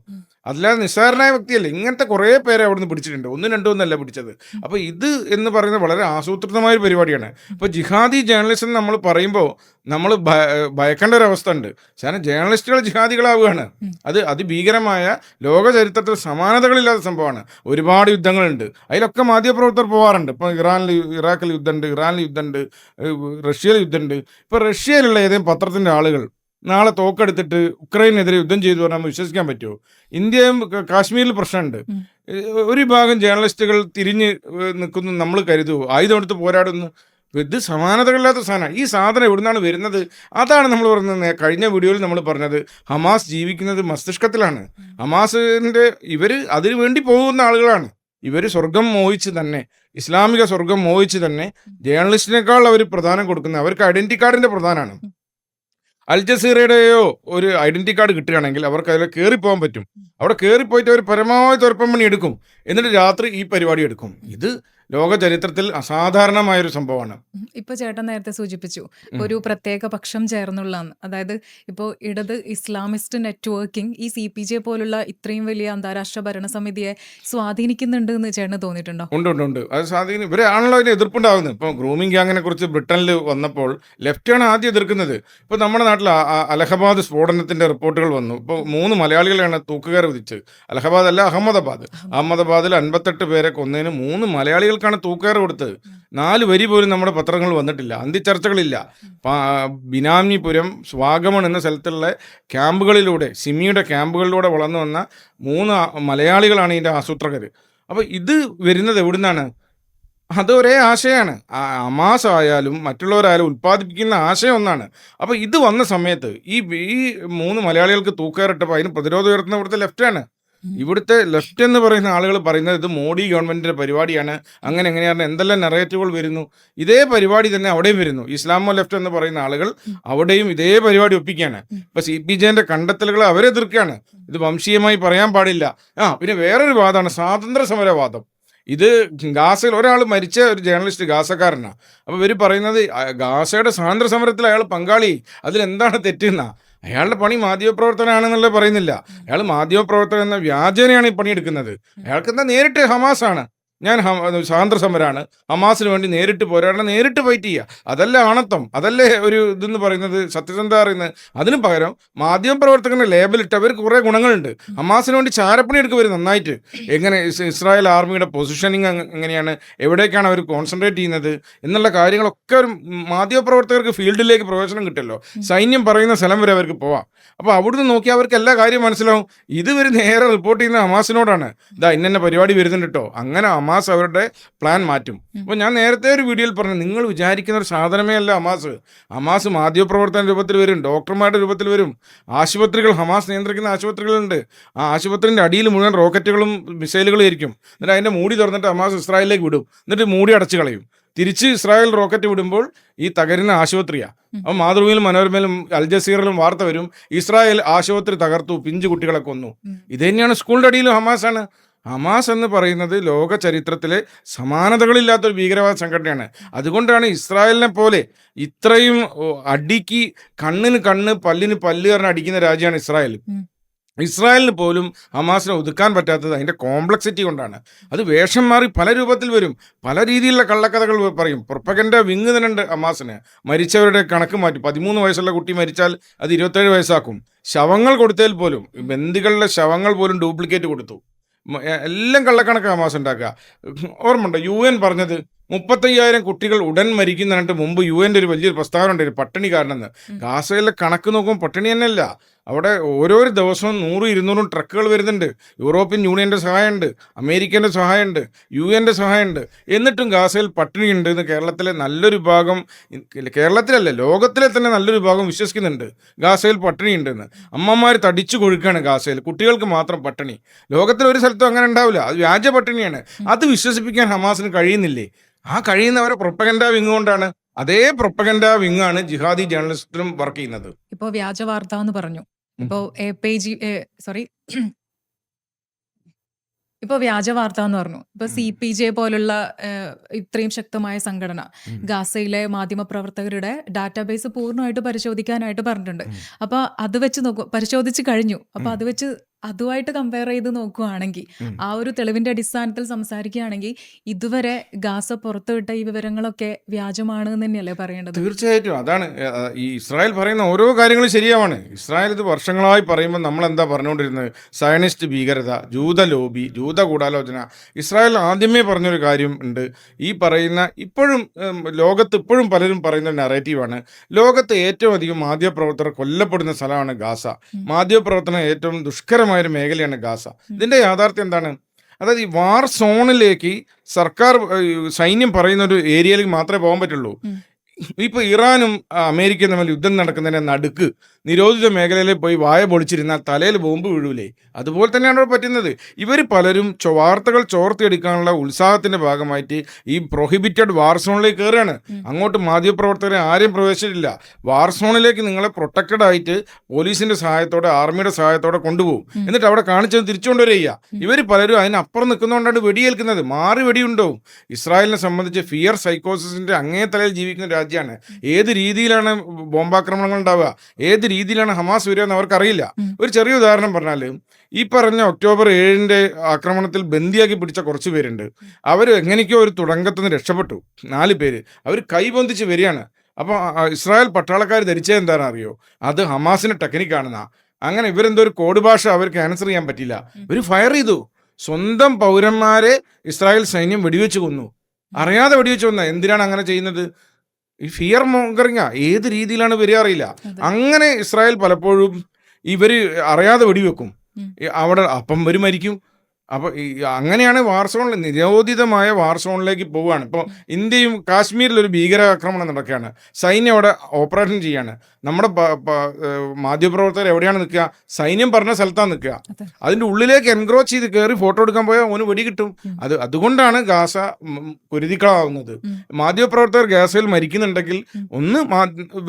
അല്ലാതെ നിസ്സാരനായ വ്യക്തിയല്ല. ഇങ്ങനത്തെ കുറേ പേരെ അവിടുന്ന് പിടിച്ചിട്ടുണ്ട്. 1-2 ഒന്നല്ല പിടിച്ചത്. അപ്പോൾ ഇത് എന്ന് പറയുന്നത് വളരെ ആസൂത്രിതമായ ഒരു പരിപാടിയാണ്. ഇപ്പോൾ ജിഹാദി ജേർണലിസം നമ്മൾ പറയുമ്പോൾ നമ്മൾ ഭയക്കേണ്ട ഒരു അവസ്ഥ ഉണ്ട്. കാരണം ജേർണലിസ്റ്റുകൾ ജിഹാദികളാവുകയാണ്. അത് അതിഭീകരമായ ലോക ചരിത്രത്തിൽ സമാനതകളില്ലാത്ത സംഭവമാണ്. ഒരുപാട് യുദ്ധങ്ങളുണ്ട്, അതിലൊക്കെ മാധ്യമപ്രവർത്തകർ പോകാറുണ്ട്. ഇപ്പോൾ ഇറാഖിൽ യുദ്ധമുണ്ട്, ഇറാനിൽ യുദ്ധമുണ്ട്, റഷ്യയിൽ യുദ്ധമുണ്ട്. ഇപ്പോൾ റഷ്യയിലുള്ള ഏതെങ്കിലും പത്രത്തിൻ്റെ ആളുകൾ നാളെ തോക്കെടുത്തിട്ട് ഉക്രൈനെതിരെ യുദ്ധം ചെയ്തു പറഞ്ഞാൽ വിശ്വസിക്കാൻ പറ്റുമോ? ഇന്ത്യയും കാശ്മീരിൽ പ്രശ്നമുണ്ട്. ഒരു വിഭാഗം ജേർണലിസ്റ്റുകൾ തിരിഞ്ഞ് നിൽക്കുന്നു, നമ്മൾ കരുതുമോ ആയുധമെടുത്ത് പോരാടുന്നു? ഇത് സമാനതകളില്ലാത്ത സാധനം. ഈ സാധനം എവിടുന്നാണ് വരുന്നത്? അതാണ് നമ്മൾ പറയുന്നത്. കഴിഞ്ഞ വീഡിയോയിൽ നമ്മൾ പറഞ്ഞത് ഹമാസ് ജീവിക്കുന്നത് മസ്തിഷ്കത്തിലാണ്. ഹമാസിൻ്റെ ഇവർ അതിനു വേണ്ടി പോകുന്ന ആളുകളാണ്. ഇവർ സ്വർഗം മോഹിച്ച് തന്നെ, ഇസ്ലാമിക സ്വർഗം മോഹിച്ച് തന്നെ ജേർണലിസ്റ്റിനേക്കാൾ അവർ പ്രധാനം കൊടുക്കുന്നത് അവർക്ക് ഐഡന്റിറ്റി കാർഡിന്റെ പ്രധാനമാണ്. അൽ ജസീറയുടെയോ ഒരു ഐഡന്റിറ്റി കാർഡ് കിട്ടുകയാണെങ്കിൽ അവർക്ക് അതിൽ കയറിപ്പോകാൻ പറ്റും. അവിടെ കയറിപ്പോയിട്ട് അവർ പരമാവധി തുറപ്പം പണി എടുക്കും, എന്നിട്ട് രാത്രി ഈ പരിപാടി എടുക്കും. ഇത് ലോക ചരിത്രത്തിൽ അസാധാരണമായൊരു സംഭവമാണ്. ഇപ്പൊ ചേട്ടൻ നേരത്തെ സൂചിപ്പിച്ചു ഒരു പ്രത്യേക പക്ഷം ചേർന്നുള്ളതാണ്. അതായത് ഇപ്പോൾ ഇടത് ഇസ്ലാമിസ്റ്റ് നെറ്റ്വർക്കിംഗ് ഈ CPJ പോലുള്ള ഇത്രയും വലിയ അന്താരാഷ്ട്ര ഭരണസമിതിയെ സ്വാധീനിക്കുന്നുണ്ട് എന്ന് ചേട്ടന് തോന്നിയിട്ടുണ്ടോ? ഉണ്ട്. അത് സ്വാധീനം ഇവരാണല്ലോ അതിന് എതിർപ്പുണ്ടാകുന്നത്. ഇപ്പോൾ ഗ്രൂമിംഗ് ഗ്യാങ്ങിനെ കുറിച്ച് ബ്രിട്ടനിൽ വന്നപ്പോൾ ലെഫ്റ്റാണ് ആദ്യം എതിർക്കുന്നത്. ഇപ്പോൾ നമ്മുടെ നാട്ടിൽ അലഹബാദ് സ്ഫോടനത്തിന്റെ റിപ്പോർട്ടുകൾ വന്നു. ഇപ്പോൾ 3 മലയാളികളെയാണ് തൂക്കുകയർ വിധിച്ചത്. അലഹബാദ് അല്ല, അഹമ്മദാബാദിൽ 58 പേരെ കൊന്നതിന് 3 മലയാളികൾക്കാണ് തൂക്കുകയർ കൊടുത്തത്. 4 വരി പോലും നമ്മുടെ പത്രങ്ങൾ വന്നിട്ടില്ല, അന്തിച്ചർച്ചകളില്ല. ബിനാമിപുരം, സ്വാഗമൺ എന്ന സ്ഥലത്തുള്ള ക്യാമ്പുകളിലൂടെ, സിമിയുടെ ക്യാമ്പുകളിലൂടെ വളർന്നു വന്ന 3 മലയാളികളാണ് ഇതിൻ്റെ ആസൂത്രകർ. അപ്പോൾ ഇത് വരുന്നത് എവിടുന്നാണ്? അത് ഒരേ ആശയമാണ്. ഹമാസ് ആയാലും മറ്റുള്ളവരായാലും ഉൽപ്പാദിപ്പിക്കുന്ന ആശയം ഒന്നാണ്. അപ്പോൾ ഇത് വന്ന സമയത്ത് ഈ 3 മലയാളികൾക്ക് തൂക്കുകയറിട്ടപ്പോൾ അതിന് പ്രതിരോധം ഉയർത്തുന്ന ഇവിടുത്തെ ലെഫ്റ്റാണ്. ഇവിടുത്തെ ലെഫ്റ്റ് എന്ന് പറയുന്ന ആളുകൾ പറയുന്നത് ഇത് മോഡി ഗവൺമെന്റിന്റെ പരിപാടിയാണ്, അങ്ങനെ എങ്ങനെയാണ് എന്തെല്ലാം നെറേറ്റീവുകൾ വരുന്നു. ഇതേ പരിപാടി തന്നെ അവിടെയും വരുന്നു. ഇസ്ലാമോ ലെഫ്റ്റ് എന്ന് പറയുന്ന ആളുകൾ അവിടെയും ഇതേ പരിപാടി ഒപ്പിക്കുകയാണ്. ഇപ്പൊ CPJന്റെ കണ്ടെത്തലുകൾ അവരെതിർക്കുകയാണ്. ഇത് വംശീയമായി പറയാൻ പാടില്ല. പിന്നെ വേറൊരു വാദമാണ് സ്വാതന്ത്ര്യ സമരവാദം. ഇത് ഗാസയിൽ ഒരാൾ മരിച്ച ഒരു ജേർണലിസ്റ്റ് ഗാസക്കാരനാണ്. അപ്പോൾ ഇവർ പറയുന്നത് ഗാസയുടെ സ്വാതന്ത്ര്യ സമരത്തിൽ അയാൾ പങ്കാളി, അതിലെന്താണ് തെറ്റെന്നാ. അയാളുടെ പണി മാധ്യമപ്രവർത്തനമാണെന്നുള്ളത് പറയുന്നില്ല. അയാൾ മാധ്യമപ്രവർത്തനം എന്ന വ്യാജേനയാണ് ഈ പണിയെടുക്കുന്നത്. അയാൾക്ക് എന്താ നേരിട്ട് ഹമാസാണ്, ഞാൻ സ്വാതന്ത്ര്യ സമരമാണ്, ഹമാസിന് വേണ്ടി നേരിട്ട് പോരാടണം, നേരിട്ട് ഫൈറ്റ് ചെയ്യുക. അതല്ലേ ആണത്വം, അതല്ലേ ഒരു ഇതെന്ന് പറയുന്നത്, സത്യസന്ധത പറയുന്നത്. അതിന് പകരം മാധ്യമപ്രവർത്തകന് ലേബലിട്ട് അവർക്ക് കുറേ ഗുണങ്ങളുണ്ട്. ഹമാസിന് വേണ്ടി ചാരപ്പണി എടുക്കുക നന്നായിട്ട്. എങ്ങനെ ഇസ്രായേൽ ആർമിയുടെ പൊസിഷനിങ് എങ്ങനെയാണ്, എവിടേക്കാണ് അവർ കോൺസെൻട്രേറ്റ് ചെയ്യുന്നത് എന്നുള്ള കാര്യങ്ങളൊക്കെ ഒരു മാധ്യമപ്രവർത്തകർക്ക് ഫീൽഡിലേക്ക് പ്രവേശനം കിട്ടുമല്ലോ. സൈന്യം പറയുന്ന സ്ഥലം വരെ അവർക്ക് പോവാം. അപ്പോൾ അവിടുന്ന് നോക്കിയാൽ അവർക്ക് എല്ലാ കാര്യവും മനസ്സിലാവും. ഇതുവരെ നേരെ റിപ്പോർട്ട് ചെയ്യുന്ന ഹമാസിനോടാണ്, ഇതാ ഇന്ന പരിപാടി വരുന്നുണ്ട് കേട്ടോ. അങ്ങനെ ഹമാസ് അവരുടെ പ്ലാൻ മാറ്റും. അപ്പോൾ ഞാൻ നേരത്തെ ഒരു വീഡിയോയിൽ പറഞ്ഞു, നിങ്ങൾ വിചാരിക്കുന്ന ഒരു സാധനമേ അല്ല ഹമാസ് മാധ്യമപ്രവർത്തന രൂപത്തിൽ വരും, ഡോക്ടർമാരുടെ രൂപത്തിൽ വരും. ആശുപത്രികൾ, ഹമാസ് നിയന്ത്രിക്കുന്ന ആശുപത്രികളുണ്ട്. ആ ആശുപത്രിൻ്റെ അടിയിൽ മുഴുവൻ റോക്കറ്റുകളും മിസൈലുകളും ആയിരിക്കും. എന്നിട്ട് അതിൻ്റെ മൂടി തുറന്നിട്ട് ഹമാസ് ഇസ്രായേലിലേക്ക് വിടും. എന്നിട്ട് മൂടി അടച്ചു കളയും. തിരിച്ച് ഇസ്രായേൽ റോക്കറ്റ് വിടുമ്പോൾ ഈ തകരുന്ന ആശുപത്രിയാണ്. അപ്പോൾ മാതൃഭൂമിയിലും മനോരമയിലും അൽ ജസീറയിലും വാർത്ത വരും, ഇസ്രായേൽ ആശുപത്രി തകർത്തു, പിഞ്ചു കുട്ടികളെ കൊന്നു. ഇത് തന്നെയാണ് സ്കൂളിൻ്റെ അടിയിലും ഹമാസാണ്. ഹമാസ് എന്ന് പറയുന്നത് ലോക ചരിത്രത്തിലെ സമാനതകളില്ലാത്തൊരു ഭീകരവാദ സംഘടനയാണ്. അതുകൊണ്ടാണ് ഇസ്രായേലിനെ പോലെ ഇത്രയും അടിക്ക് കണ്ണിന് കണ്ണ് പല്ലിന് പല്ല് കാരണം അടിക്കുന്ന രാജ്യമാണ് ഇസ്രായേൽ. ഇസ്രായേലിന് പോലും ഹമാസിനെ ഒതുക്കാൻ പറ്റാത്തത് അതിൻ്റെ കോംപ്ലക്സിറ്റി കൊണ്ടാണ്. അത് വേഷം മാറി പല രൂപത്തിൽ വരും, പല രീതിയിലുള്ള കള്ളക്കഥകൾ പറയും. പ്രൊപ്പഗൻഡ വിങ് തന്നെ ഉണ്ട് ഹമാസിന്. മരിച്ചവരുടെ കണക്ക് മാറ്റി, 13 വയസ്സുള്ള കുട്ടി മരിച്ചാൽ അത് 27 വയസ്സാക്കും. ശവങ്ങൾ കൊടുത്തതിൽ പോലും, ബന്ദികളുടെ ശവങ്ങൾ പോലും ഡ്യൂപ്ലിക്കേറ്റ് കൊടുത്തു. എല്ലാം കള്ളക്കണക്ക് ഹമാസ് ഉണ്ടാക്കുക. ഓർമ്മയുണ്ടോ UN പറഞ്ഞത് 35,000 കുട്ടികൾ ഉടൻ മരിക്കുന്നതിനിട്ട് മുമ്പ് UN ഒരു വലിയൊരു പ്രസ്താവന ഉണ്ടായിരുന്നു, പട്ടിണി കാരണമെന്ന്. ഗാസയിലെ കണക്ക് നോക്കുമ്പോൾ പട്ടിണി തന്നെയല്ല. അവിടെ ഓരോ ദിവസവും 100-200 ട്രക്കുകൾ വരുന്നുണ്ട്. യൂറോപ്യൻ യൂണിയൻ്റെ സഹായമുണ്ട്, അമേരിക്കൻ്റെ സഹായമുണ്ട്, UNൻ്റെ സഹായമുണ്ട്. എന്നിട്ടും ഗാസയിൽ പട്ടിണിയുണ്ട് എന്ന് കേരളത്തിലെ നല്ലൊരു ഭാഗം, കേരളത്തിലല്ല ലോകത്തിലെ തന്നെ നല്ലൊരു ഭാഗം വിശ്വസിക്കുന്നുണ്ട്. ഗാസയിൽ പട്ടിണിയുണ്ടെന്ന്. അമ്മമാർ തടിച്ചു കൊഴുക്കുകയാണ് ഗാസയിൽ, കുട്ടികൾക്ക് മാത്രം പട്ടിണി. ലോകത്തിൽ ഒരു സ്ഥലത്തും അങ്ങനെ ഉണ്ടാവില്ല. അത് വ്യാജ പട്ടിണിയാണ്. അത് വിശ്വസിപ്പിക്കാൻ ഹമാസിന് കഴിയുന്നില്ലേ? ആ കഴിയുന്നവരെ പ്രൊപ്പഗൻഡ വിങ് കൊണ്ടാണ്. അതേ പ്രൊപ്പഗൻഡ വിങ്ങാണ് ജിഹാദി ജേർണലിസ്റ്റിലും വർക്ക് ചെയ്യുന്നത്. ഇപ്പോൾ വ്യാജ വാർത്ത എന്ന് പറഞ്ഞു. ഇപ്പോൾ ഇപ്പോൾ വ്യാജ വാർത്ത എന്ന് പറഞ്ഞു. ഇപ്പോൾ CPJ പോലുള്ള ഇത്രയും ശക്തമായ സംഘടന ഗാസയിലെ മാധ്യമപ്രവർത്തകരുടെ ഡാറ്റാബേസ് പൂർണ്ണമായിട്ട് പരിശോധിക്കാനായിട്ട് പറഞ്ഞിട്ടുണ്ട്. അപ്പോൾ അത് വെച്ച് പരിശോധിച്ച് കഴിഞ്ഞു. അപ്പോൾ അത് വെച്ച് അതുമായിട്ട് കമ്പയർ ചെയ്ത് നോക്കുകയാണെങ്കിൽ, ആ ഒരു തെളിവിന്റെ അടിസ്ഥാനത്തിൽ സംസാരിക്കുകയാണെങ്കിൽ, ഇതുവരെ ഗാസ പുറത്തുവിട്ട ഈ വിവരങ്ങളൊക്കെ വ്യാജമാണ് എന്ന് തന്നെയല്ലേ പറയേണ്ടത്? തീർച്ചയായിട്ടും. അതാണ് ഈ ഇസ്രായേൽ പറയുന്ന ഓരോ കാര്യങ്ങളും ശരിയാവാണ്. ഇസ്രായേൽ ഇത് വർഷങ്ങളായി പറയുമ്പോൾ നമ്മൾ എന്താ പറഞ്ഞുകൊണ്ടിരുന്നത്? സയനിസ്റ്റ് ഭീകരത, ജൂത ലോബി, ജൂത ഗൂഢാലോചന. ഇസ്രായേൽ ആദ്യമേ പറഞ്ഞൊരു കാര്യം ഉണ്ട്. ഈ പറയുന്ന ഇപ്പോഴും ലോകത്ത് ഇപ്പോഴും പലരും പറയുന്ന നെറേറ്റീവാണ്, ലോകത്ത് ഏറ്റവും അധികം മാധ്യമപ്രവർത്തകർ കൊല്ലപ്പെടുന്ന സ്ഥലമാണ് ഗാസ. മാധ്യമപ്രവർത്തനം ഏറ്റവും ദുഷ്കരമായ ഒരു മേഖലയാണ് ഗാസ. ഇതിന്റെ യാഥാർത്ഥ്യം എന്താണ്? അതായത് ഈ വാർ സോണിലേക്ക് സർക്കാർ സൈന്യം പറയുന്ന ഒരു ഏരിയയിലേക്ക് മാത്രമേ പോകാൻ പറ്റുള്ളൂ. ഇപ്പൊ ഇറാനും അമേരിക്കയും തമ്മിൽ യുദ്ധം നടക്കുന്നതിന്റെ നടുക്ക് നിരോധിത മേഖലയിൽ പോയി വായ പൊളിച്ചിരുന്നാൽ തലയിൽ ബോംബ് വീഴൂലേ? അതുപോലെ തന്നെയാണ് ഇവിടെ പറ്റുന്നത്. ഇവർ പലരും വാർത്തകൾ ചോർത്തിയെടുക്കാനുള്ള ഉത്സാഹത്തിന്റെ ഭാഗമായിട്ട് ഈ പ്രൊഹിബിറ്റഡ് വാർ സോണിലേക്ക് കയറുകയാണ്. അങ്ങോട്ട് മാധ്യമപ്രവർത്തകരെ ആരെയും പ്രവേശിച്ചിട്ടില്ല. വാർ സോണിലേക്ക് നിങ്ങളെ പ്രൊട്ടക്റ്റഡ് ആയിട്ട് പോലീസിന്റെ സഹായത്തോടെ ആർമിയുടെ സഹായത്തോടെ കൊണ്ടുപോകും. എന്നിട്ട് അവിടെ കാണിച്ചത് തിരിച്ചുകൊണ്ടുവരിക. ഇവർ പലരും അതിനപ്പുറം നിൽക്കുന്നതുകൊണ്ടാണ് വെടിയേൽക്കുന്നത്. മാറി വെടിയുണ്ടാവും. ഇസ്രായേലിനെ സംബന്ധിച്ച് ഫിയർ സൈക്കോസിന്റെ അങ്ങേ തലയിൽ ജീവിക്കുന്ന രാജ്യമാണ്. ഏത് രീതിയിലാണ് ബോംബാക്രമണങ്ങൾ ഉണ്ടാവുക, ഏത് രീതിയിലാണ് ഹമാസ് വരിക എന്ന് അവർക്കറിയില്ല. ഒരു ചെറിയ ഉദാഹരണം പറഞ്ഞാൽ, ഈ പറഞ്ഞ ഒക്ടോബർ 7 ആക്രമണത്തിൽ ബന്ദിയാക്കി പിടിച്ച കുറച്ച് പേരുണ്ട്. അവർ എങ്ങനെയൊക്കെയോ ഒരു തുടക്കത്തുനിന്ന് രക്ഷപ്പെട്ടു. 4 പേര് അവർ കൈബന്ധിച്ച് വരികയാണ്. അപ്പോൾ ഇസ്രായേൽ പട്ടാളക്കാർ ധരിച്ചത് എന്താണെന്ന് അറിയോ? അത് ഹമാസിന്റെ ടെക്നിക്കാണെന്നാ. അങ്ങനെ ഇവരെന്തോ ഒരു കോഡ് ഭാഷ അവർക്ക് ആൻസർ ചെയ്യാൻ പറ്റില്ല. ഇവർ ഫയർ ചെയ്തു. സ്വന്തം പൗരന്മാരെ ഇസ്രായേൽ സൈന്യം വെടിവെച്ച് കൊന്നു. അറിയാതെ വെടിവെച്ച് കൊന്ന. എന്തിനാണ് അങ്ങനെ ചെയ്യുന്നത്? ഈ ഫിയർ മോങ്കറിങ്ങ ഏത് രീതിയിലാണ് വരിക അറിയില്ല. അങ്ങനെ ഇസ്രായേൽ പലപ്പോഴും ഇവർ അറിയാതെ വെടിവെക്കും. അവിടെ അപ്പം ഇവർ മരിക്കും. അപ്പോൾ അങ്ങനെയാണ് വാർ സോണിൽ, നിരോധിതമായ വാർ സോണിലേക്ക് പോവുകയാണ്. ഇപ്പോൾ ഇന്ത്യയും കാശ്മീരിലൊരു ഭീകരാക്രമണം നടക്കുകയാണ്. സൈന്യം അവിടെ ഓപ്പറേഷൻ ചെയ്യാണ്. നമ്മുടെ മാധ്യമപ്രവർത്തകർ എവിടെയാണ് നിൽക്കുക? സൈന്യം പറഞ്ഞ സ്ഥലത്താണ് നിൽക്കുക. അതിൻ്റെ ഉള്ളിലേക്ക് എൻക്രോച്ച് ചെയ്ത് കയറി ഫോട്ടോ എടുക്കാൻ പോയാൽ ഓന് വെടി കിട്ടും. അതുകൊണ്ടാണ് ഗാസ കുരുതിക്കളാവുന്നത്. മാധ്യമപ്രവർത്തകർ ഗാസയിൽ മരിക്കുന്നുണ്ടെങ്കിൽ ഒന്ന്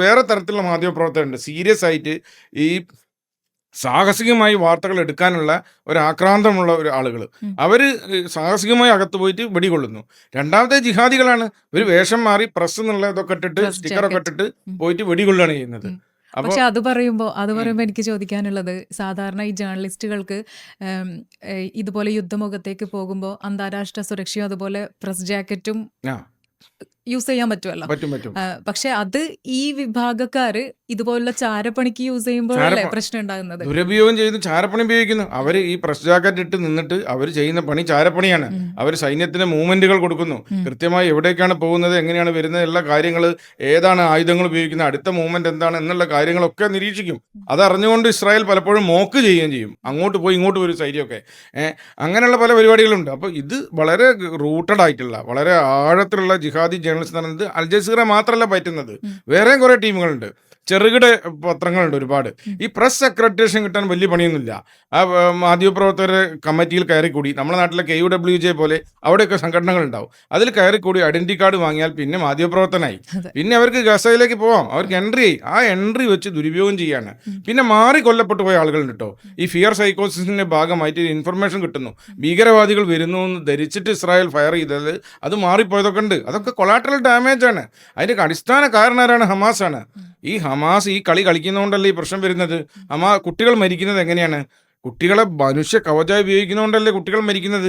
വേറെ തരത്തിലുള്ള മാധ്യമപ്രവർത്തകരുണ്ട്, സീരിയസ് ആയിട്ട് ഈ സാഹസികമായി വാർത്തകൾ എടുക്കാനുള്ള ഒരു ആക്രാന്തമുള്ള ഒരു ആളുകൾ. അവർ സാഹസികമായി അകത്ത് പോയിട്ട് വെടികൊള്ളുന്നു. രണ്ടാമത്തെ ജിഹാദികളാണ്. ഒരു വേഷം മാറി പ്രസ് എന്നുള്ള ഇതൊക്കെ ഇട്ടിട്ട് സ്റ്റിക്കറൊക്കെ ഇട്ടിട്ട് പോയിട്ട് വെടികൊള്ളുകയാണ് ചെയ്യുന്നത്. പക്ഷെ അത് പറയുമ്പോൾ എനിക്ക് ചോദിക്കാനുള്ളത്, സാധാരണ ഈ ജേർണലിസ്റ്റുകൾക്ക് ഇതുപോലെ യുദ്ധമുഖത്തേക്ക് പോകുമ്പോൾ അന്താരാഷ്ട്ര സുരക്ഷയും അതുപോലെ പ്രസ് ജാക്കറ്റും യൂസ് ചെയ്യാൻ പറ്റുമല്ലോ. പക്ഷെ അത് ഈ വിഭാഗക്കാര് ഇതുപോലുള്ള ചാരപ്പണിക്ക് യൂസ് ചെയ്യുമ്പോഴല്ലേ പ്രശ്നം ഉണ്ടാകുന്നത്? ദുരുപയോഗം ചെയ്യുന്നു, ചാരപ്പണി ഉപയോഗിക്കുന്നു. അവർ ഈ പ്രസ് ജാക്കറ്റ് ഇട്ട് നിന്നിട്ട് അവർ ചെയ്യുന്ന പണി ചാരപ്പണിയാണ്. അവർ സൈന്യത്തിന് മൂവ്മെന്റുകൾ കൊടുക്കുന്നു. കൃത്യമായി എവിടേക്കാണ് പോകുന്നത്, എങ്ങനെയാണ് വരുന്നത്, എല്ലാ കാര്യങ്ങൾ, ഏതാണ് ആയുധങ്ങൾ ഉപയോഗിക്കുന്നത്, അടുത്ത മൂവ്മെന്റ് എന്താണ് എന്നുള്ള കാര്യങ്ങളൊക്കെ നിരീക്ഷിക്കും. അതറിഞ്ഞുകൊണ്ട് ഇസ്രായേൽ പലപ്പോഴും മോക്ക് ചെയ്യുകയും ചെയ്യും. അങ്ങോട്ട് പോയി ഇങ്ങോട്ട് വരും സൈന്യമൊക്കെ. അങ്ങനെയുള്ള പല പരിപാടികളുണ്ട്. അപ്പോൾ ഇത് വളരെ റൂട്ടഡ് ആയിട്ടുള്ള, വളരെ ആഴത്തിലുള്ള ജിഹാദി ജേർണലിസ്റ്റ് എന്ന് പറയുന്നത് അൽ ജസീറ മാത്രമല്ല പറ്റുന്നത്. വേറെയും കുറേ ടീമുകളുണ്ട്, ചെറുകിട പത്രങ്ങളുണ്ട് ഒരുപാട്. ഈ പ്രസ് അക്രഡിറ്റേഷൻ കിട്ടാൻ വലിയ പണിയൊന്നുമില്ല. ആ മാധ്യമപ്രവർത്തകരുടെ കമ്മിറ്റിയിൽ കയറിക്കൂടി, നമ്മുടെ നാട്ടിലെ KUWJ പോലെ അവിടെയൊക്കെ സംഘടനകൾ ഉണ്ടാവും. അതിൽ കയറിക്കൂടി ഐഡന്റിറ്റി കാർഡ് വാങ്ങിയാൽ പിന്നെ മാധ്യമപ്രവർത്തനായി. പിന്നെ അവർക്ക് ഗസയിലേക്ക് പോവാം. അവർക്ക് എൻട്രി ആയി. ആ എൻട്രി വെച്ച് ദുരുപയോഗം ചെയ്യാണ്. പിന്നെ മാറി കൊല്ലപ്പെട്ടു പോയ ആളുകളുണ്ട് കേട്ടോ. ഈ ഫിയർ സൈക്കോസിന്റെ ഭാഗമായിട്ട് ഇൻഫർമേഷൻ കിട്ടുന്നു, ഭീകരവാദികൾ വരുന്നു എന്ന് ധരിച്ചിട്ട് ഇസ്രായേൽ ഫയർ ചെയ്തത്, അത് മാറിപ്പോയതൊക്കെ ഉണ്ട്. അതൊക്കെ കൊളാറ്ററൽ ഡാമേജ് ആണ്. അതിന്റെ അടിസ്ഥാന കാരണക്കാരാണ് ഹമാസ് ആണ്. ഈ ഹമാസ് ഈ കളി കളിക്കുന്നതുകൊണ്ടല്ലേ ഈ പ്രശ്നം വരുന്നത്. കുട്ടികൾ മരിക്കുന്നത് എങ്ങനെയാണ്? കുട്ടികളെ മനുഷ്യ കവചായി ഉപയോഗിക്കുന്നതുകൊണ്ടല്ലേ കുട്ടികൾ മരിക്കുന്നത്.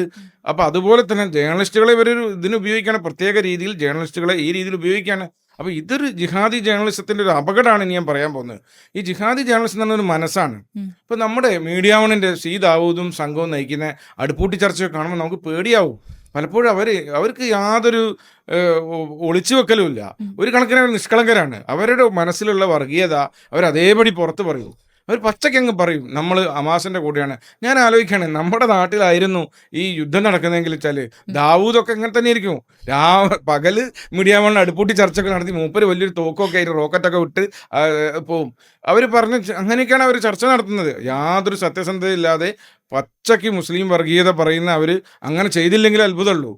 അപ്പോൾ അതുപോലെ തന്നെ ജേർണലിസ്റ്റുകളെ ഇവരൊരു ഇതിന് ഉപയോഗിക്കുകയാണ്, പ്രത്യേക രീതിയിൽ ജേർണലിസ്റ്റുകളെ ഈ രീതിയിൽ ഉപയോഗിക്കുകയാണ്. അപ്പോൾ ഇതൊരു ജിഹാദി ജേർണലിസത്തിൻ്റെ ഒരു അപകടമാണ് ഇനി ഞാൻ പറയാൻ പോകുന്നത്. ഈ ജിഹാദി ജേർണലിസം എന്ന് പറഞ്ഞൊരു മനസ്സാണ്. ഇപ്പോൾ നമ്മുടെ മീഡിയ വണിൻ്റെ സി ദാവൂദും സംഘവും നയിക്കുന്ന അടുപ്പൂട്ടി ചർച്ചയൊക്കെ കാണുമ്പോൾ നമുക്ക് പേടിയാവും. പലപ്പോഴും അവർക്ക് യാതൊരു ഒളിച്ചു വെക്കലും ഇല്ല. ഒരു കണക്കിന് നിഷ്കളങ്കരാണ്. അവരുടെ മനസ്സിലുള്ള വർഗീയത അവരതേപടി പുറത്ത് പറയും. അവർ പച്ചക്കങ്ങ് പറയും നമ്മൾ ഹമാസിൻ്റെ കൂടെയാണ്. ഞാൻ ആലോചിക്കുകയാണ്, നമ്മുടെ നാട്ടിലായിരുന്നു ഈ യുദ്ധം നടക്കുന്നതെങ്കിൽ വെച്ചാൽ ദാവൂദൊക്കെ ഇങ്ങനെ തന്നെ ഇരിക്കും. പകല് മീഡിയ വണ്ണിൽ അടുപ്പൂട്ടി ചർച്ചയൊക്കെ നടത്തി മൂപ്പര് വലിയൊരു തോക്കൊക്കെ ആയിട്ട് റോക്കറ്റൊക്കെ വിട്ട് പോവും. അവർ പറഞ്ഞ് അങ്ങനെയൊക്കെയാണ് അവർ ചർച്ച നടത്തുന്നത്. യാതൊരു സത്യസന്ധതയില്ലാതെ പച്ചയ്ക്ക് മുസ്ലിം വർഗീയത പറയുന്ന അവർ അങ്ങനെ ചെയ്തില്ലെങ്കിൽ അത്ഭുതമുള്ളൂ.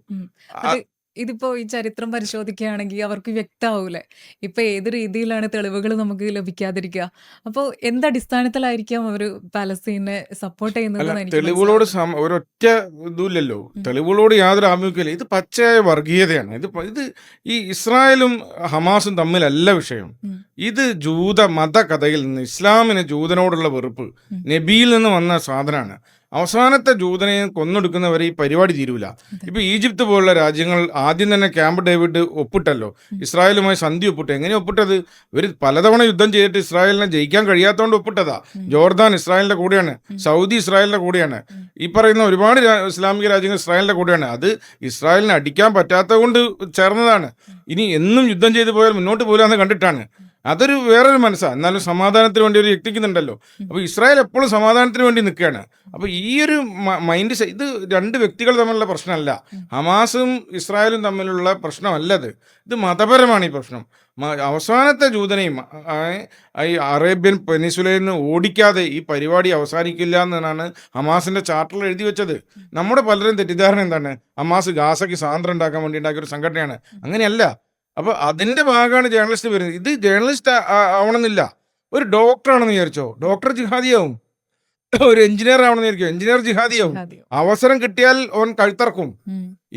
ഇതിപ്പോ ഈ ചരിത്രം പരിശോധിക്കുകയാണെങ്കിൽ അവർക്ക് വ്യക്തമാവൂലേ ഇപ്പൊ ഏത് രീതിയിലാണ് തെളിവുകൾ നമുക്ക് ലഭിക്കാതിരിക്കുക? അപ്പോൾ എന്തടിസ്ഥാനത്തിലായിരിക്കാം അവർ പാലസ്തീനെ സപ്പോർട്ട് ചെയ്യുന്നത്? തെളിവുകളോട് ഒരൊറ്റ ഇതുമില്ലല്ലോ, തെളിവുകളോട് യാതൊരു ആഭിമുഖ്യമില്ല. ഇത് പച്ചയായ വർഗീയതയാണ്. ഇത് ഈ ഇസ്രായേലും ഹമാസും തമ്മിലല്ല വിഷയം. ഇത് ജൂത മതകഥയിൽ നിന്ന്, ഇസ്ലാമിന് ജൂതനോടുള്ള വെറുപ്പ് നബിയിൽ നിന്ന് വന്ന സാധനമാണ്. അവസാനത്തെ ജൂതനെ കൊന്നൊടുക്കുന്നവരെ ഈ പരിപാടി തീരൂല. ഇപ്പൊ ഈജിപ്ത് പോലുള്ള രാജ്യങ്ങൾ ആദ്യം തന്നെ ക്യാമ്പ് ഡേവിഡ് ഒപ്പിട്ടല്ലോ, ഇസ്രായേലുമായി സന്ധി ഒപ്പിട്ടു. എങ്ങനെ ഒപ്പിട്ടത്? ഇവർ പലതവണ യുദ്ധം ചെയ്തിട്ട് ഇസ്രായേലിനെ ജയിക്കാൻ കഴിയാത്തതുകൊണ്ട് ഒപ്പിട്ടതാ. ജോർദാൻ ഇസ്രായേലിന്റെ കൂടെയാണ്, സൗദി ഇസ്രായേലിന്റെ കൂടെയാണ്, ഈ പറയുന്ന ഒരുപാട് ഇസ്ലാമിക രാജ്യങ്ങൾ ഇസ്രായേലിന്റെ കൂടെയാണ്. അത് ഇസ്രായേലിനെ അടിക്കാൻ പറ്റാത്തത് കൊണ്ട് ചേർന്നതാണ്. ഇനി എന്നും യുദ്ധം ചെയ്തു പോയാൽ മുന്നോട്ട് പോരാന്ന് കണ്ടിട്ടാണ്. അതൊരു വേറൊരു മനസ്സാ. എന്നാലും സമാധാനത്തിന് വേണ്ടി ഒരു യത്നിക്കുന്നുണ്ടല്ലോ. അപ്പോൾ ഇസ്രായേൽ എപ്പോഴും സമാധാനത്തിന് വേണ്ടി നിൽക്കുകയാണ്. അപ്പോൾ ഈ ഒരു മൈൻഡ് ഇത് രണ്ട് വ്യക്തികൾ തമ്മിലുള്ള പ്രശ്നമല്ല. ഹമാസും ഇസ്രായേലും തമ്മിലുള്ള പ്രശ്നമല്ല ഇത് മതപരമാണ് ഈ പ്രശ്നം. അവസാനത്തെ ജൂതനെയും ഈ അറേബ്യൻ പെനിൻസുലയിൽ നിന്ന് ഓടിക്കാതെ ഈ പരിപാടി അവസാനിക്കില്ല എന്നാണ് ഹമാസിന്റെ ചാർട്ടറിൽ എഴുതി വെച്ചത്. നമ്മുടെ പലരും തെറ്റിദ്ധാരണ എന്താണ്, ഹമാസ് ഗാസയ്ക്ക് സ്വാതന്ത്ര്യം ഉണ്ടാക്കാൻ വേണ്ടി ഉണ്ടാക്കിയ ഒരു സംഘടനയാണ്. അങ്ങനെയല്ല. അപ്പോൾ അതിന്റെ ഭാഗമാണ് ജേർണലിസ്റ്റ് വരുന്നത്. ഇത് ജേർണലിസ്റ്റ് ആവണമെന്നില്ല. ഒരു ഡോക്ടറാണെന്ന് വിചാരിച്ചോ, ഡോക്ടർ ജിഹാദിയാവും. ഒരു എഞ്ചിനീയർ ആവണമെന്ന് വിചാരിക്കും, എഞ്ചിനീയർ ജിഹാദിയാവും. അവസരം കിട്ടിയാൽ അവൻ കഴുത്തറക്കും.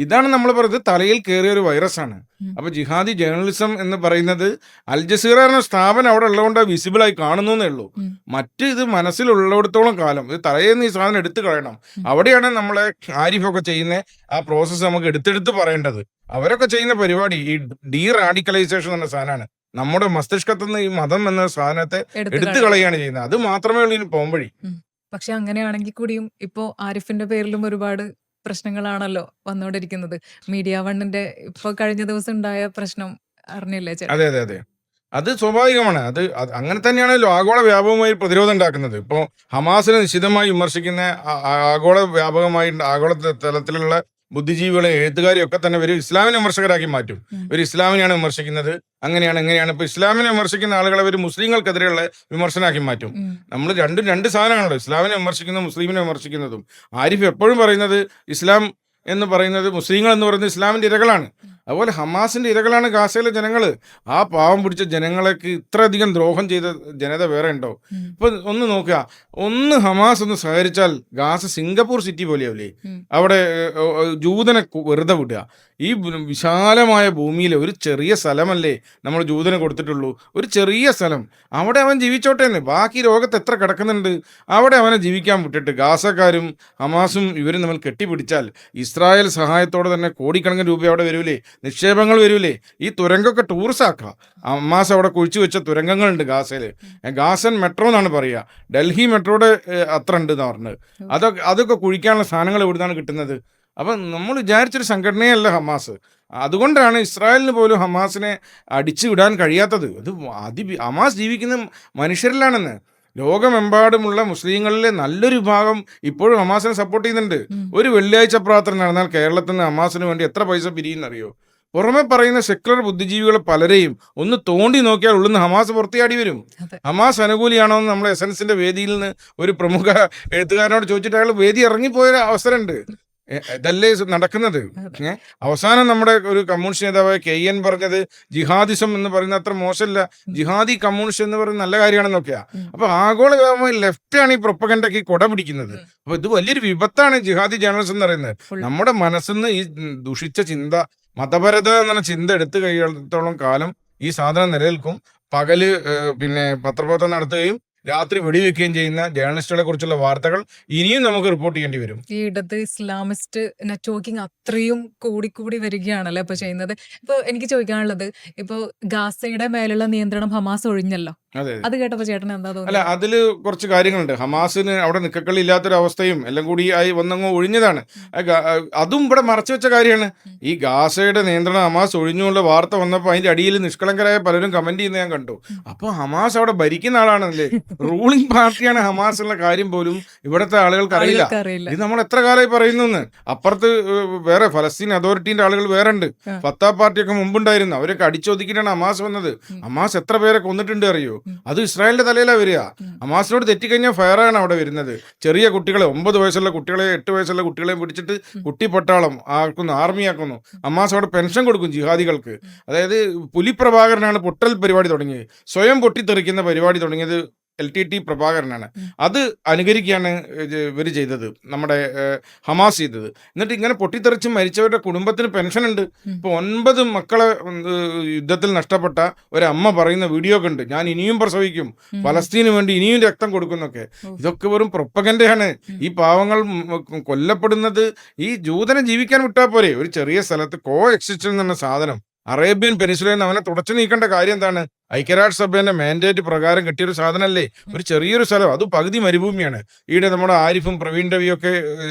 ഇതാണ് നമ്മൾ പറയുന്നത്, തലയിൽ കയറിയ ഒരു വൈറസാണ്. അപ്പൊ ജിഹാദി ജേർണലിസം എന്ന് പറയുന്നത് അൽ ജസീറ എന്ന സ്ഥാപനം അവിടെ ഉള്ളതുകൊണ്ട് വിസിബിളായി കാണുന്നു എന്നേ ഉള്ളൂ. ഇത് മനസ്സിലുള്ളിടത്തോളം കാലം ഇത് തലയിൽ നിന്ന് ഈ സാധനം എടുത്തു കളയണം. അവിടെയാണ് നമ്മളെ ആരിഫൊക്കെ ചെയ്യുന്ന ആ പ്രോസസ്സ് നമുക്ക് എടുത്തെടുത്ത് പറയേണ്ടത്. അവരൊക്കെ ചെയ്യുന്ന പരിപാടി ഈ ഡീ റാഡിക്കലൈസേഷൻ എന്ന സാധനമാണ്. നമ്മുടെ മസ്തിഷ്കത്തിൽ നിന്ന് ഈ മതം എന്ന സാധനത്തെ എടുത്തു കളയാണ് ചെയ്യുന്നത്. അത് മാത്രമേ ഉള്ളൂ ഇനി പോകുമ്പഴി. പക്ഷെ അങ്ങനെയാണെങ്കിൽ കൂടിയും ഇപ്പോ ആരിഫിന്റെ പേരിലും ഒരുപാട് പ്രശ്നങ്ങളാണല്ലോ വന്നുകൊണ്ടിരിക്കുന്നത്. മീഡിയ വണ്ണിന്റെ ഇപ്പൊ കഴിഞ്ഞ ദിവസം ഉണ്ടായ പ്രശ്നം അറിഞ്ഞില്ലേ ചേട്ടാ? അതെ അതെ അതെ, അത് സ്വാഭാവികമാണ്. അത് അങ്ങനെ തന്നെയാണല്ലോ ആഗോള വ്യാപകമായി പ്രതിരോധം ഉണ്ടാക്കുന്നത്. ഇപ്പോൾ ഹമാസിനെ നിശിതമായി വിമർശിക്കുന്ന ആഗോള വ്യാപകമായി ആഗോള തലത്തിലുള്ള ബുദ്ധിജീവികളെ എഴുത്തുകാരെയും ഒക്കെ തന്നെ ഒരു ഇസ്ലാമിനെ വിമർശകരാക്കി മാറ്റും. ഒരു ഇസ്ലാമിനെയാണ് വിമർശിക്കുന്നത്, അങ്ങനെയാണ് എങ്ങനെയാണ്. ഇപ്പൊ ഇസ്ലാമിനെ വിമർശിക്കുന്ന ആളുകളെ ഒരു മുസ്ലിങ്ങൾക്കെതിരെയുള്ള വിമർശനമാക്കി മാറ്റും. നമ്മൾ രണ്ട് സാധനമാണല്ലോ, ഇസ്ലാമിനെ വിമർശിക്കുന്നതും മുസ്ലിമിനെ വിമർശിക്കുന്നതും. ആരിഫ് എപ്പോഴും പറയുന്നത് ഇസ്ലാം എന്ന് പറയുന്നത്, മുസ്ലിങ്ങൾ എന്ന് പറയുന്നത് ഇസ്ലാമിന്റെ ഇരകളാണ്. അതുപോലെ ഹമാസിന്റെ ഇരകളാണ് ഗാസയിലെ ജനങ്ങൾ. ആ പാവം പിടിച്ച ജനങ്ങളേക്ക് ഇത്രയധികം ദ്രോഹം ചെയ്ത ജനത വേറെ ഉണ്ടോ? ഇപ്പൊ ഒന്ന് നോക്കുക, ഹമാസ് ഒന്ന് സഹകരിച്ചാൽ ഗാസ സിംഗപ്പൂർ സിറ്റി പോലെയാവില്ലേ? അവിടെ ജൂതനെ വെറുതെ വിടുക. ഈ വിശാലമായ ഭൂമിയിൽ ഒരു ചെറിയ സ്ഥലമല്ലേ നമ്മൾ ജൂതന് കൊടുത്തിട്ടുള്ളൂ, ഒരു ചെറിയ സ്ഥലം. അവിടെ അവൻ ജീവിച്ചോട്ടെ എന്ന്. ബാക്കി ലോകത്ത് എത്ര കിടക്കുന്നുണ്ട്, അവിടെ അവനെ ജീവിക്കാൻ വിട്ടിട്ട് ഗാസക്കാരും ഹമാസും ഇവരും തമ്മിൽ കെട്ടിപ്പിടിച്ചാൽ ഇസ്രായേൽ സഹായത്തോടെ തന്നെ കോടിക്കണക്കിന് രൂപ അവിടെ വരൂലേ, നിക്ഷേപങ്ങൾ വരൂലേ. ഈ തുരങ്കമൊക്കെ ടൂറിസ്റ്റ് ആക്കാം. ഹമാസ് അവിടെ കുഴിച്ചു വെച്ച തുരങ്കങ്ങളുണ്ട് ഗാസയിൽ. ഗാസൻ മെട്രോ എന്നാണ് പറയുക, ഡൽഹി മെട്രോയുടെ അത്ര ഉണ്ട് എന്ന് പറഞ്ഞത്. അതൊക്കെ കുഴിക്കാനുള്ള സാധനങ്ങൾ എവിടുന്നാണ് കിട്ടുന്നത്? അപ്പം നമ്മൾ വിചാരിച്ചൊരു സംഘടനയല്ല ഹമാസ്. അതുകൊണ്ടാണ് ഇസ്രായേലിന് പോലും ഹമാസിനെ അടിച്ചു വിടാൻ കഴിയാത്തത്. അത് ഹമാസ് ജീവിക്കുന്ന മനുഷ്യരിലാണെന്ന്. ലോകമെമ്പാടുമുള്ള മുസ്ലിങ്ങളിലെ നല്ലൊരു ഭാഗം ഇപ്പോഴും ഹമാസിനെ സപ്പോർട്ട് ചെയ്യുന്നുണ്ട്. ഒരു വെള്ളിയാഴ്ച പ്രാർത്ഥന നടന്നാൽ കേരളത്തിൽ നിന്ന് ഹമാസിന് വേണ്ടി എത്ര പൈസ പിരിയുന്നറിയോ? പുറമെ പറയുന്ന സെക്യുലർ ബുദ്ധിജീവികളെ പലരെയും ഒന്ന് തോണ്ടി നോക്കിയാൽ ഉള്ളുന്ന ഹമാസ് പുറത്തിയാടി വരും. ഹമാസ് അനുകൂലിയാണോ എന്ന് നമ്മൾ എസൻസിന്റെ വേദിയിൽ നിന്ന് ഒരു പ്രമുഖ എഴുത്തുകാരനോട് ചോദിച്ചിട്ട് അയാൾ വേദി ഇറങ്ങിപ്പോയ അവസരമുണ്ട്. ഇതല്ലേ നടക്കുന്നത്. അവസാനം നമ്മുടെ ഒരു കമ്മ്യൂണിസ്റ്റ് നേതാവായ KN പറഞ്ഞത് ജിഹാദിസം എന്ന് പറയുന്ന അത്ര മോശമല്ല, ജിഹാദി കമ്മ്യൂണിസ്റ്റ് എന്ന് പറയുന്നത് നല്ല കാര്യമാണെന്നൊക്കെയാ. അപ്പൊ ആഗോള വ്യാപകമായി ലെഫ്റ്റാണ് ഈ പ്രൊപ്പഗൻഡയ്ക്ക് കൊട പിടിക്കുന്നത്. അപ്പൊ ഇത് വലിയൊരു വിപത്താണ് ജിഹാദി ജേർണലിസം എന്ന് പറയുന്നത്. നമ്മുടെ മനസ്സിൽ നിന്ന് ഈ ദുഷിച്ച ചിന്ത, മതപരത എന്ന ചിന്ത എടുത്തു കഴിയുന്നിടത്തോളം കാലം ഈ സാധനം നിലനിൽക്കും. പകല് പത്രപ്രവർത്തനം നടത്തുകയും രാത്രി വെടിവെക്കുകയും ചെയ്യുന്ന ജേർണലിസ്റ്റുകളെ കുറിച്ചുള്ള വാർത്തകൾ ഇനിയും നമുക്ക് റിപ്പോർട്ട് ചെയ്യേണ്ടി വരും. ഈ ഇടത് ഇസ്ലാമിസ്റ്റ് നെറ്റ്വർക്കിംഗ് അത്രയും കൂടി വരികയാണല്ലോ ഇപ്പൊ ചെയ്യുന്നത്. ഇപ്പൊ എനിക്ക് ചോദിക്കാനുള്ളത്, ഇപ്പൊ ഗാസയുടെ മേലുള്ള നിയന്ത്രണം ഹമാസ് ഒഴിഞ്ഞല്ലോ, അത് കേട്ടപ്പോ ചേട്ടൻ എന്താ തോന്നുന്നത്? അല്ല, അതില് കുറച്ച് കാര്യങ്ങളുണ്ട്. ഹമാസിന് അവിടെ നിക്കക്കളി ഇല്ലാത്തൊരു അവസ്ഥയും എല്ലാം കൂടി ആയി വന്നങ്ങ് ഒഴിഞ്ഞതാണ്. അതും ഇവിടെ മറച്ചു വെച്ച കാര്യമാണ്. ഈ ഗാസയുടെ നിയന്ത്രണം ഹമാസ് ഒഴിഞ്ഞുകൊണ്ട് വാർത്ത വന്നപ്പോൾ അതിന്റെ അടിയിൽ നിഷ്കളങ്കരായ പലരും കമന്റ് ചെയ്യുന്ന ഞാൻ കണ്ടു. അപ്പൊ ഹമാസ് അവിടെ ഭരിക്കുന്ന ആളാണല്ലേ, റൂളിംഗ് പാർട്ടിയാണ് ഹമാസ് ഉള്ള കാര്യം പോലും ഇവിടുത്തെ ആളുകൾക്ക് അറിയില്ല. ഇത് നമ്മൾ എത്ര കാലമായി പറയുന്നു. അപ്പുറത്ത് വേറെ ഫലസ്തീൻ അതോറിറ്റിന്റെ ആളുകൾ വേറെ ഉണ്ട്. ഫത്താ പാർട്ടിയൊക്കെ മുമ്പുണ്ടായിരുന്നു. അവരൊക്കെ അടിച്ചൊതുക്കിയിട്ടാണ് ഹമാസ് വന്നത്. ഹമാസ് എത്ര പേരെ കൊന്നിട്ടുണ്ട് അറിയോ? അത് ഇസ്രായേലിന്റെ തലയിലാണ് വരിക. ഹമാസിനോട് തെറ്റിക്കഴിഞ്ഞാൽ ഫയറാണ് അവിടെ വരുന്നത്. ചെറിയ കുട്ടികളെ, 9 വയസ്സുള്ള കുട്ടികളെ, 8 വയസ്സുള്ള കുട്ടികളെയും പിടിച്ചിട്ട് കുട്ടിപ്പട്ടാളം ആക്കുന്നു, ആർമിയാക്കുന്നു. ഹമാസ് അവിടെ പെൻഷൻ കൊടുക്കും ജിഹാദികൾക്ക്. അതായത് പുലിപ്രഭാകരനാണ് പൊട്ടൽ പരിപാടി തുടങ്ങിയത്, സ്വയം പൊട്ടിത്തെറിക്കുന്ന പരിപാടി തുടങ്ങിയത് LTT പ്രഭാകരനാണ്. അത് അനുകരിക്കുകയാണ് ഇവർ ചെയ്തത്, നമ്മുടെ ഹമാസ് ചെയ്തത്. എന്നിട്ട് ഇങ്ങനെ പൊട്ടിത്തെറിച്ച് മരിച്ചവരുടെ കുടുംബത്തിന് പെൻഷൻ ഉണ്ട്. ഇപ്പോൾ 9 മക്കളെ യുദ്ധത്തിൽ നഷ്ടപ്പെട്ട ഒരമ്മ പറയുന്ന വീഡിയോ ഒക്കെ ഉണ്ട്, ഞാൻ ഇനിയും പ്രസവിക്കും, ഫലസ്തീന് വേണ്ടി ഇനിയും രക്തം കൊടുക്കുന്നൊക്കെ. ഇതൊക്കെ വെറും പ്രൊപ്പഗൻഡയാണ്. ഈ പാവങ്ങൾ കൊല്ലപ്പെടുന്നത് ഈ ജൂതനെ ജീവിക്കാൻ വിട്ടാൽ പോരെ. ഒരു ചെറിയ സ്ഥലത്ത് കോ എക്സിസ്റ്റൻസ് എന്ന സാധനം അറേബ്യൻ പെനിൻസുലയിൽ നിന്ന് അവനെ തുടച്ചു നീക്കേണ്ട കാര്യം എന്താണ്? ഐക്യരാഷ്ട്രസഭേന്റെ മാൻഡേറ്റ് പ്രകാരം കിട്ടിയൊരു സാധനമല്ലേ. ഒരു ചെറിയൊരു സ്ഥലം, അത് പകുതി മരുഭൂമിയാണ്. ഈയിടെ നമ്മുടെ ആരിഫും പ്രവീൺ രവിയൊക്കെ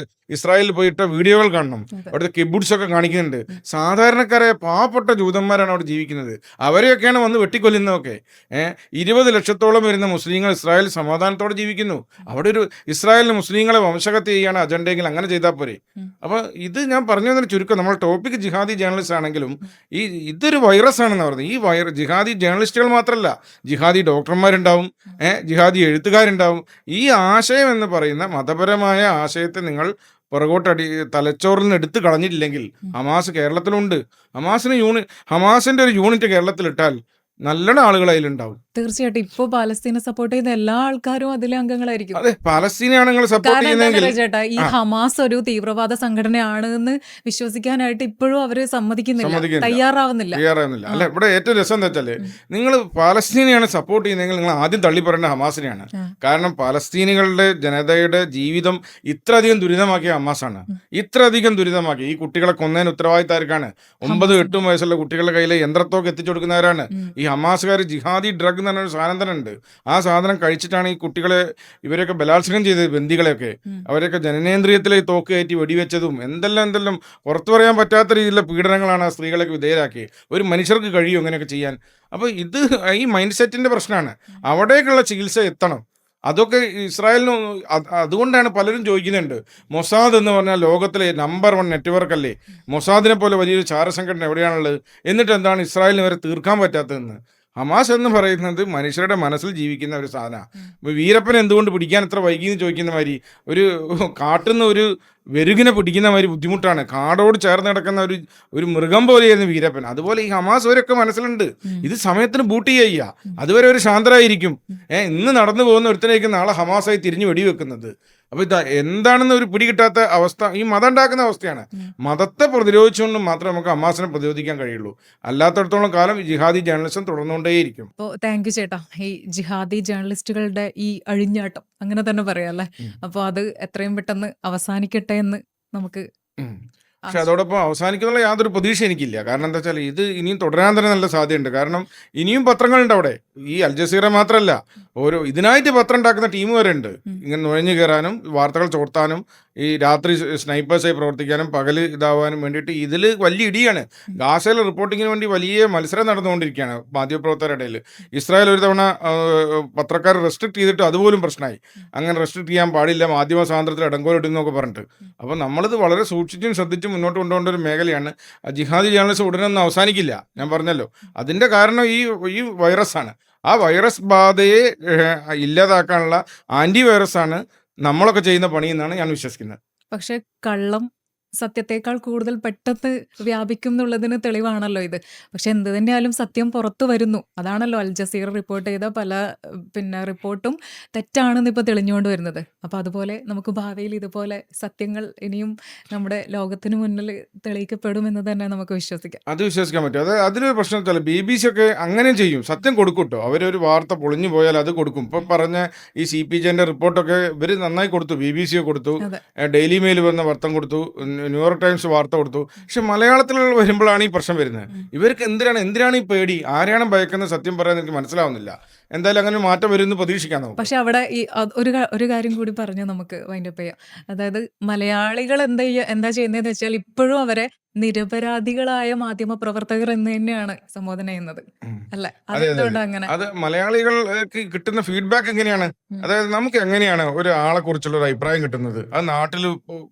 ഇസ്രായേലിൽ പോയിട്ട വീഡിയോകൾ കാണണം. അതെ. അവിടുത്തെ കിബുട്സ് ഒക്കെ കാണിക്കുന്നുണ്ട്. സാധാരണക്കാരായ പാവപ്പെട്ട ജൂതന്മാരാണ് അവിടെ ജീവിക്കുന്നത്. അവരെയൊക്കെയാണ് വന്ന് വെട്ടിക്കൊല്ലുന്നതൊക്കെ. 20 ലക്ഷത്തോളം വരുന്ന മുസ്ലിങ്ങൾ ഇസ്രായേൽ സമാധാനത്തോടെ ജീവിക്കുന്നു. അവിടെ ഒരു ഇസ്രായേലിന് മുസ്ലിങ്ങളെ വംശഹത്യ ചെയ്യാണ് അജണ്ടയെങ്കിൽ അങ്ങനെ ചെയ്താൽ പോരെ. അപ്പൊ ഇത് ഞാൻ പറഞ്ഞു തന്നെ ചുരുക്കം. നമ്മൾ ടോപ്പിക് ജിഹാദി ജേർണലിസ്റ്റ് ആണെങ്കിലും ഇതൊരു വൈറസ് ആണെന്ന് പറയുന്നത്. ഈ ജിഹാദി ജേർണലിസ്റ്റുകൾ മാത്രമല്ല, ജിഹാദി ഡോക്ടർമാരുണ്ടാവും, ജിഹാദി എഴുത്തുകാരുണ്ടാവും. ഈ ആശയം എന്ന് പറയുന്ന മതപരമായ ആശയത്തെ നിങ്ങൾ പുറകോട്ടടി തലച്ചോറിൽ നിന്ന് എടുത്ത് കളഞ്ഞിട്ടില്ലെങ്കിൽ ഹമാസ് കേരളത്തിലുണ്ട്. ഹമാസിന്റെ ഒരു യൂണിറ്റ് കേരളത്തിലിട്ടാൽ നല്ലോണം ആളുകൾ അതിലുണ്ടാവും. തീർച്ചയായിട്ടും ഇപ്പൊ പാലസ്തീനെ സപ്പോർട്ട് ചെയ്യുന്ന എല്ലാ ആൾക്കാരും അതിലെ അംഗങ്ങളായിരിക്കും. അതെ, പാലസ്തീനെയാണ് നിങ്ങൾ സപ്പോർട്ട് കാരണം എന്താ ചെയ്യുന്നതെങ്കിൽ ചേട്ടാ, ഈ ഹമാസ് ഒരു തീവ്രവാദ സംഘടനയാണ് എന്ന് വിശ്വസിക്കാനായിട്ട് ഇപ്പോഴും അവര് സമ്മതിക്കുന്നില്ല, തയ്യാറാവുന്നില്ല. അല്ല, ഇവിടെ ഏറ്റവും രസം എന്താ വെച്ചാല്, നിങ്ങൾ പാലസ്തീനെയാണ് സപ്പോർട്ട് ചെയ്യുന്നതെങ്കിൽ നിങ്ങൾ ആദ്യം തള്ളി പറയേണ്ട ഹമാസിനെയാണ്. കാരണം പാലസ്തീനികളുടെ ജനതയുടെ ജീവിതം ഇത്രയധികം ദുരിതമാക്കിയ ഹമാസാണ്. ഇത്രയധികം ദുരിതമാക്കി ഈ കുട്ടികളെ കൊന്നതിന് ഉത്തരവാദിത്തമാർക്കാണ്. 9-8 വയസ്സുള്ള കുട്ടികളുടെ കയ്യിലെ യന്ത്രത്തോക്ക് എത്തിച്ചു കൊടുക്കുന്നവരാണ് ഈ ഹമാസുകാർ. ജിഹാദി ഡ്രഗ് എന്ന് പറഞ്ഞൊരു സാധനം തന്നെ ഉണ്ട്. ആ സാധനം കഴിച്ചിട്ടാണ് ഈ കുട്ടികളെ ഇവരൊക്കെ ബലാത്സംഗം ചെയ്തത്. ബന്ദികളെയൊക്കെ അവരൊക്കെ ജനനേന്ദ്രിയത്തിലെ തോക്ക് കയറ്റി വെടിവെച്ചതും എന്തെല്ലാം പുറത്തു പറയാൻ പറ്റാത്ത രീതിയിലുള്ള പീഡനങ്ങളാണ് ആ സ്ത്രീകളൊക്കെ വിധേയരാക്കി. ഒരു മനുഷ്യർക്ക് കഴിയും അങ്ങനെയൊക്കെ ചെയ്യാൻ. അപ്പോൾ ഇത് ഈ മൈൻഡ് സെറ്റിന്റെ പ്രശ്നമാണ്. അവിടേക്കുള്ള ചികിത്സ എത്തണം. അതൊക്കെ ഇസ്രായേലിന് അതുകൊണ്ടാണ് പലരും ചോദിക്കുന്നുണ്ട്, മൊസാദ് എന്ന് പറഞ്ഞാൽ ലോകത്തിലെ നമ്പർ 1 നെറ്റ്വർക്ക് അല്ലേ, മൊസാദിനെ പോലെ വലിയൊരു ചാരസംഘടന എവിടെയാണുള്ളത്, എന്നിട്ട് എന്താണ് ഇസ്രായേലിന് വരെ തീർക്കാൻ പറ്റാത്തതെന്ന്. ഹമാസ് എന്ന് പറയുന്നത് മനുഷ്യരുടെ മനസ്സിൽ ജീവിക്കുന്ന ഒരു സാധനമാണ്. വീരപ്പനെ എന്തുകൊണ്ട് പിടിക്കാൻ എത്ര വൈകിയെന്ന് ചോദിക്കുന്ന മാതിരി, ഒരു കാട്ടുന്ന ഒരു വെരുകിനെ പിടിക്കുന്ന മാതിരി ബുദ്ധിമുട്ടാണ്. കാടോട് ചേർന്ന് കിടക്കുന്ന ഒരു മൃഗം പോലെയായിരുന്നു വീരപ്പൻ. അതുപോലെ ഈ ഹമാസ് അവരൊക്കെ മനസ്സിലുണ്ട്. ഇത് സമയത്തിന് ബൂട്ട് ചെയ്യുക, അതുവരെ ഒരു ശാന്തരായിരിക്കും. ഇന്ന് നടന്നു പോകുന്ന ഒരുത്തനേക്ക് നാളെ ഹമാസായി തിരിഞ്ഞു വെടിവെക്കുന്നത്. അപ്പൊ ഇത് എന്താണെന്ന് ഒരു പിടി കിട്ടാത്ത അവസ്ഥ ഈ മതം ഉണ്ടാക്കുന്ന അവസ്ഥയാണ്. മതത്തെ പ്രതിരോധിച്ചുകൊണ്ട് മാത്രമേ നമുക്ക് ഹമാസിനെ പ്രതിരോധിക്കാൻ കഴിയുള്ളൂ. അല്ലാത്തടത്തോളം കാലം ജിഹാദി ജേർണലിസം തുടർന്നുകൊണ്ടേയിരിക്കും. അപ്പോൾ താങ്ക് യു ചേട്ടാ. ഈ ജിഹാദി ജേർണലിസ്റ്റുകളുടെ ഈ അഴിഞ്ഞാട്ടം അങ്ങനെ തന്നെ പറയാം അല്ലേ, അപ്പോൾ അത് എത്രയും പെട്ടെന്ന് അവസാനിക്കട്ടെ എന്ന് നമുക്ക് പക്ഷെ അതോടൊപ്പം അവസാനിക്കുന്നുള്ള യാതൊരു പ്രതീക്ഷ എനിക്കില്ല. കാരണം എന്താ വെച്ചാൽ ഇത് ഇനിയും തുടരാൻ തന്നെ നല്ല സാധ്യതയുണ്ട്. കാരണം ഇനിയും പത്രങ്ങളുണ്ട് അവിടെ. ഈ അൽ ജസീറ മാത്രമല്ല, ഇതിനായിട്ട് പത്രം ഉണ്ടാക്കുന്ന ടീം വരെ ഉണ്ട്. ഇങ്ങനെ നുഴഞ്ഞു കയറാനും വാർത്തകൾ ചോർത്താനും ഈ രാത്രി സ്നൈപ്പേഴ്സായി പ്രവർത്തിക്കാനും പകല് ഇതാവാനും വേണ്ടിയിട്ട് ഇതിൽ വലിയ ഇടിയാണ്. ഗാസയിലെ റിപ്പോർട്ടിങ്ങിന് വേണ്ടി വലിയ മത്സരം നടന്നുകൊണ്ടിരിക്കുകയാണ് മാധ്യമപ്രവർത്തകരുടെ ഇടയിൽ. ഇസ്രായേൽ ഒരു തവണ പത്രക്കാർ റെസ്ട്രിക്ട് ചെയ്തിട്ട് അതുപോലും പ്രശ്നമായി. അങ്ങനെ റെസ്ട്രിക്ട് ചെയ്യാൻ പാടില്ല, മാധ്യമ സ്വാതന്ത്ര്യത്തിൽ ഇടങ്കോലിടുന്നൊക്കെ പറഞ്ഞിട്ട്. അപ്പോൾ നമ്മളിത് വളരെ സൂക്ഷിച്ചും ശ്രദ്ധിച്ചും മുന്നോട്ട് കൊണ്ടുപോകേണ്ട ഒരു മേഖലയാണ്. ജിഹാദി ജേർണലിസം ഉടനൊന്നും അവസാനിക്കില്ല. ഞാൻ പറഞ്ഞല്ലോ, അതിൻ്റെ കാരണം ഈ വൈറസാണ്. ആ വൈറസ് ബാധയെ ഇല്ലാതാക്കാനുള്ള ആൻറ്റി വൈറസാണ് നമ്മളൊക്കെ ചെയ്യുന്ന പണി എന്നാണ് ഞാൻ വിശ്വസിക്കുന്നത്. പക്ഷെ കള്ളം സത്യത്തേക്കാൾ കൂടുതൽ പെട്ടെന്ന് വ്യാപിക്കും എന്നുള്ളതിന് തെളിവാണല്ലോ ഇത്. പക്ഷെ എന്ത് തന്നെയാലും സത്യം പുറത്തു വരുന്നു. അതാണല്ലോ അൽ ജസീറ റിപ്പോർട്ട് ചെയ്ത പല റിപ്പോർട്ടും തെറ്റാണെന്ന് ഇപ്പോൾ തെളിഞ്ഞുകൊണ്ട് വരുന്നത്. അപ്പോൾ അതുപോലെ നമുക്ക് ഭാവിയിൽ ഇതുപോലെ സത്യങ്ങൾ ഇനിയും നമ്മുടെ ലോകത്തിന് മുന്നിൽ തെളിയിക്കപ്പെടുമെന്ന് തന്നെ നമുക്ക് വിശ്വസിക്കാം. അത് വിശ്വസിക്കാൻ പറ്റും. അതിനൊരു പ്രശ്നം വെച്ചാൽ BBC ഒക്കെ അങ്ങനെ ചെയ്യും, സത്യം കൊടുക്കും കേട്ടോ. അവരൊരു വാർത്ത പൊളിഞ്ഞു പോയാൽ അത് കൊടുക്കും. ഇപ്പം പറഞ്ഞ ഈ CPJന്റെ റിപ്പോർട്ടൊക്കെ ഇവർ നന്നായി കൊടുത്തു. BBC കൊടുത്തു, ഡെയിലി മെയിൽ വന്ന വാർത്ത കൊടുത്തു, ന്യൂയോർക്ക് ടൈംസ് വാർത്ത കൊടുത്തു. പക്ഷെ മലയാളത്തിൽ വരുമ്പോഴാണ് ഈ പ്രശ്നം വരുന്നത്. ഇവർക്ക് എന്തിനാണ് ഈ പേടി, ആരെയാണ് ഭയക്കുന്നത്, സത്യം പറയാൻ എനിക്ക് മനസ്സിലാവുന്നില്ല. എന്തായാലും അങ്ങനെ മാറ്റം വരുമെന്ന് പ്രതീക്ഷിക്കാം. പക്ഷെ അവിടെ ഈ ഒരു കാര്യം കൂടി പറഞ്ഞ് നമുക്ക് വൈൻഡപ്പ് ചെയ്യാം. അതായത് മലയാളികൾ എന്താ ചെയ്യുന്നതെന്ന് വെച്ചാൽ ഇപ്പോഴും അവരെ നിരപരാധികളായ മാധ്യമ പ്രവർത്തകർ എന്ന് തന്നെയാണ് സംബോധന ചെയ്യുന്നത് അല്ലെ? അതെന്തുകൊണ്ട് അങ്ങനെ? അത് മലയാളികൾക്ക് കിട്ടുന്ന ഫീഡ്ബാക്ക് എങ്ങനെയാണ്? അതായത് നമുക്ക് എങ്ങനെയാണ് ഒരാളെ കുറിച്ചുള്ള ഒരു അഭിപ്രായം കിട്ടുന്നത്? അത് നാട്ടിൽ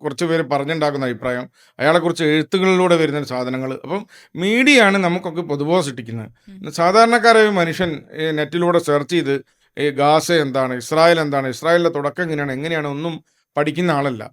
കുറച്ച് പേര് പറഞ്ഞുണ്ടാക്കുന്ന അഭിപ്രായം, അയാളെ കുറിച്ച് എഴുത്തുകളിലൂടെ വരുന്ന സാധനങ്ങൾ. അപ്പം മീഡിയയാണ് നമുക്കൊക്കെ പൊതുബോധം സൃഷ്ടിക്കുന്നത്. സാധാരണക്കാരായ മനുഷ്യൻ നെറ്റിലൂടെ സെർച്ച് ചെയ്ത് ഗാസ എന്താണ്, ഇസ്രായേൽ എന്താണ്, ഇസ്രായേലിന്റെ തുടക്കം എങ്ങനെയാണ് ഒന്നും പഠിക്കുന്ന ആളല്ല.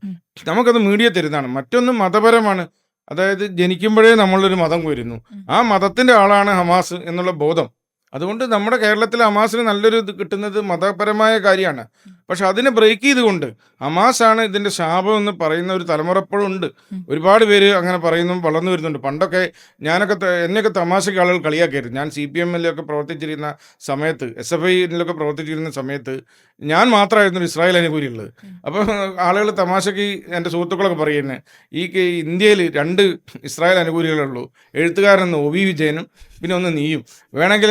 നമുക്കത് മീഡിയ തരുന്നതാണ്. മറ്റൊന്നും മതപരമാണ്. അതായത് ജനിക്കുമ്പോഴേ നമ്മളൊരു മതം വരുന്നു, ആ മതത്തിന്റെ ആളാണ് ഹമാസ് എന്നുള്ള ബോധം. അതുകൊണ്ട് നമ്മുടെ കേരളത്തിലെ ഹമാസിന് നല്ലൊരു ഇത് കിട്ടുന്നത് മതപരമായ കാര്യമാണ്. പക്ഷെ അതിനെ ബ്രേക്ക് ചെയ്തുകൊണ്ട് ഹമാസാണ് ഇതിൻ്റെ ശാപം എന്ന് പറയുന്ന ഒരു തലമുറ ഇപ്പോഴും ഉണ്ട്. ഒരുപാട് പേര് അങ്ങനെ പറയുന്നു, വളർന്നു വരുന്നുണ്ട്. പണ്ടൊക്കെ എന്നെയൊക്കെ തമാശയ്ക്ക് ആളുകൾ കളിയാക്കിയായിരുന്നു. ഞാൻ CPM-ലൊക്കെ പ്രവർത്തിച്ചിരുന്ന സമയത്ത്, SFI-ലൊക്കെ പ്രവർത്തിച്ചിരുന്ന സമയത്ത് ഞാൻ മാത്രമായിരുന്നു ഒരു ഇസ്രായേൽ അനുകൂലി ഉള്ളത്. അപ്പോൾ ആളുകൾ തമാശയ്ക്ക് എൻ്റെ സുഹൃത്തുക്കളൊക്കെ പറയുന്നത്, ഇന്ത്യയിൽ 2 ഇസ്രായേൽ അനുകൂലികളുള്ളൂ, എഴുത്തുകാരനെന്ന് OV വിജയനും പിന്നെ ഒന്ന് നീയും, വേണമെങ്കിൽ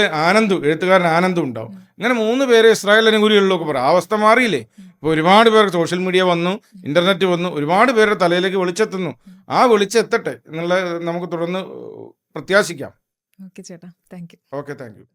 എഴുത്തുകാരൻ ആനന്ദും ഉണ്ടാവും. ഇങ്ങനെ 3 പേര് ഇസ്രായേൽ അനുകൂലികളിലൊക്കെ പറയും. ആ അവസ്ഥ മാറിയില്ലേ? ഇപ്പോൾ ഒരുപാട് പേർ സോഷ്യൽ മീഡിയ വന്നു, ഇൻ്റർനെറ്റ് വന്നു, ഒരുപാട് പേരുടെ തലയിലേക്ക് വെളിച്ചെത്തുന്നു. ആ വെളിച്ചെത്തട്ടെ എന്നുള്ള നമുക്ക് തുടർന്ന് പ്രത്യാശിക്കാം. ഓക്കെ ചേട്ടാ, thank you. Okay, thank you.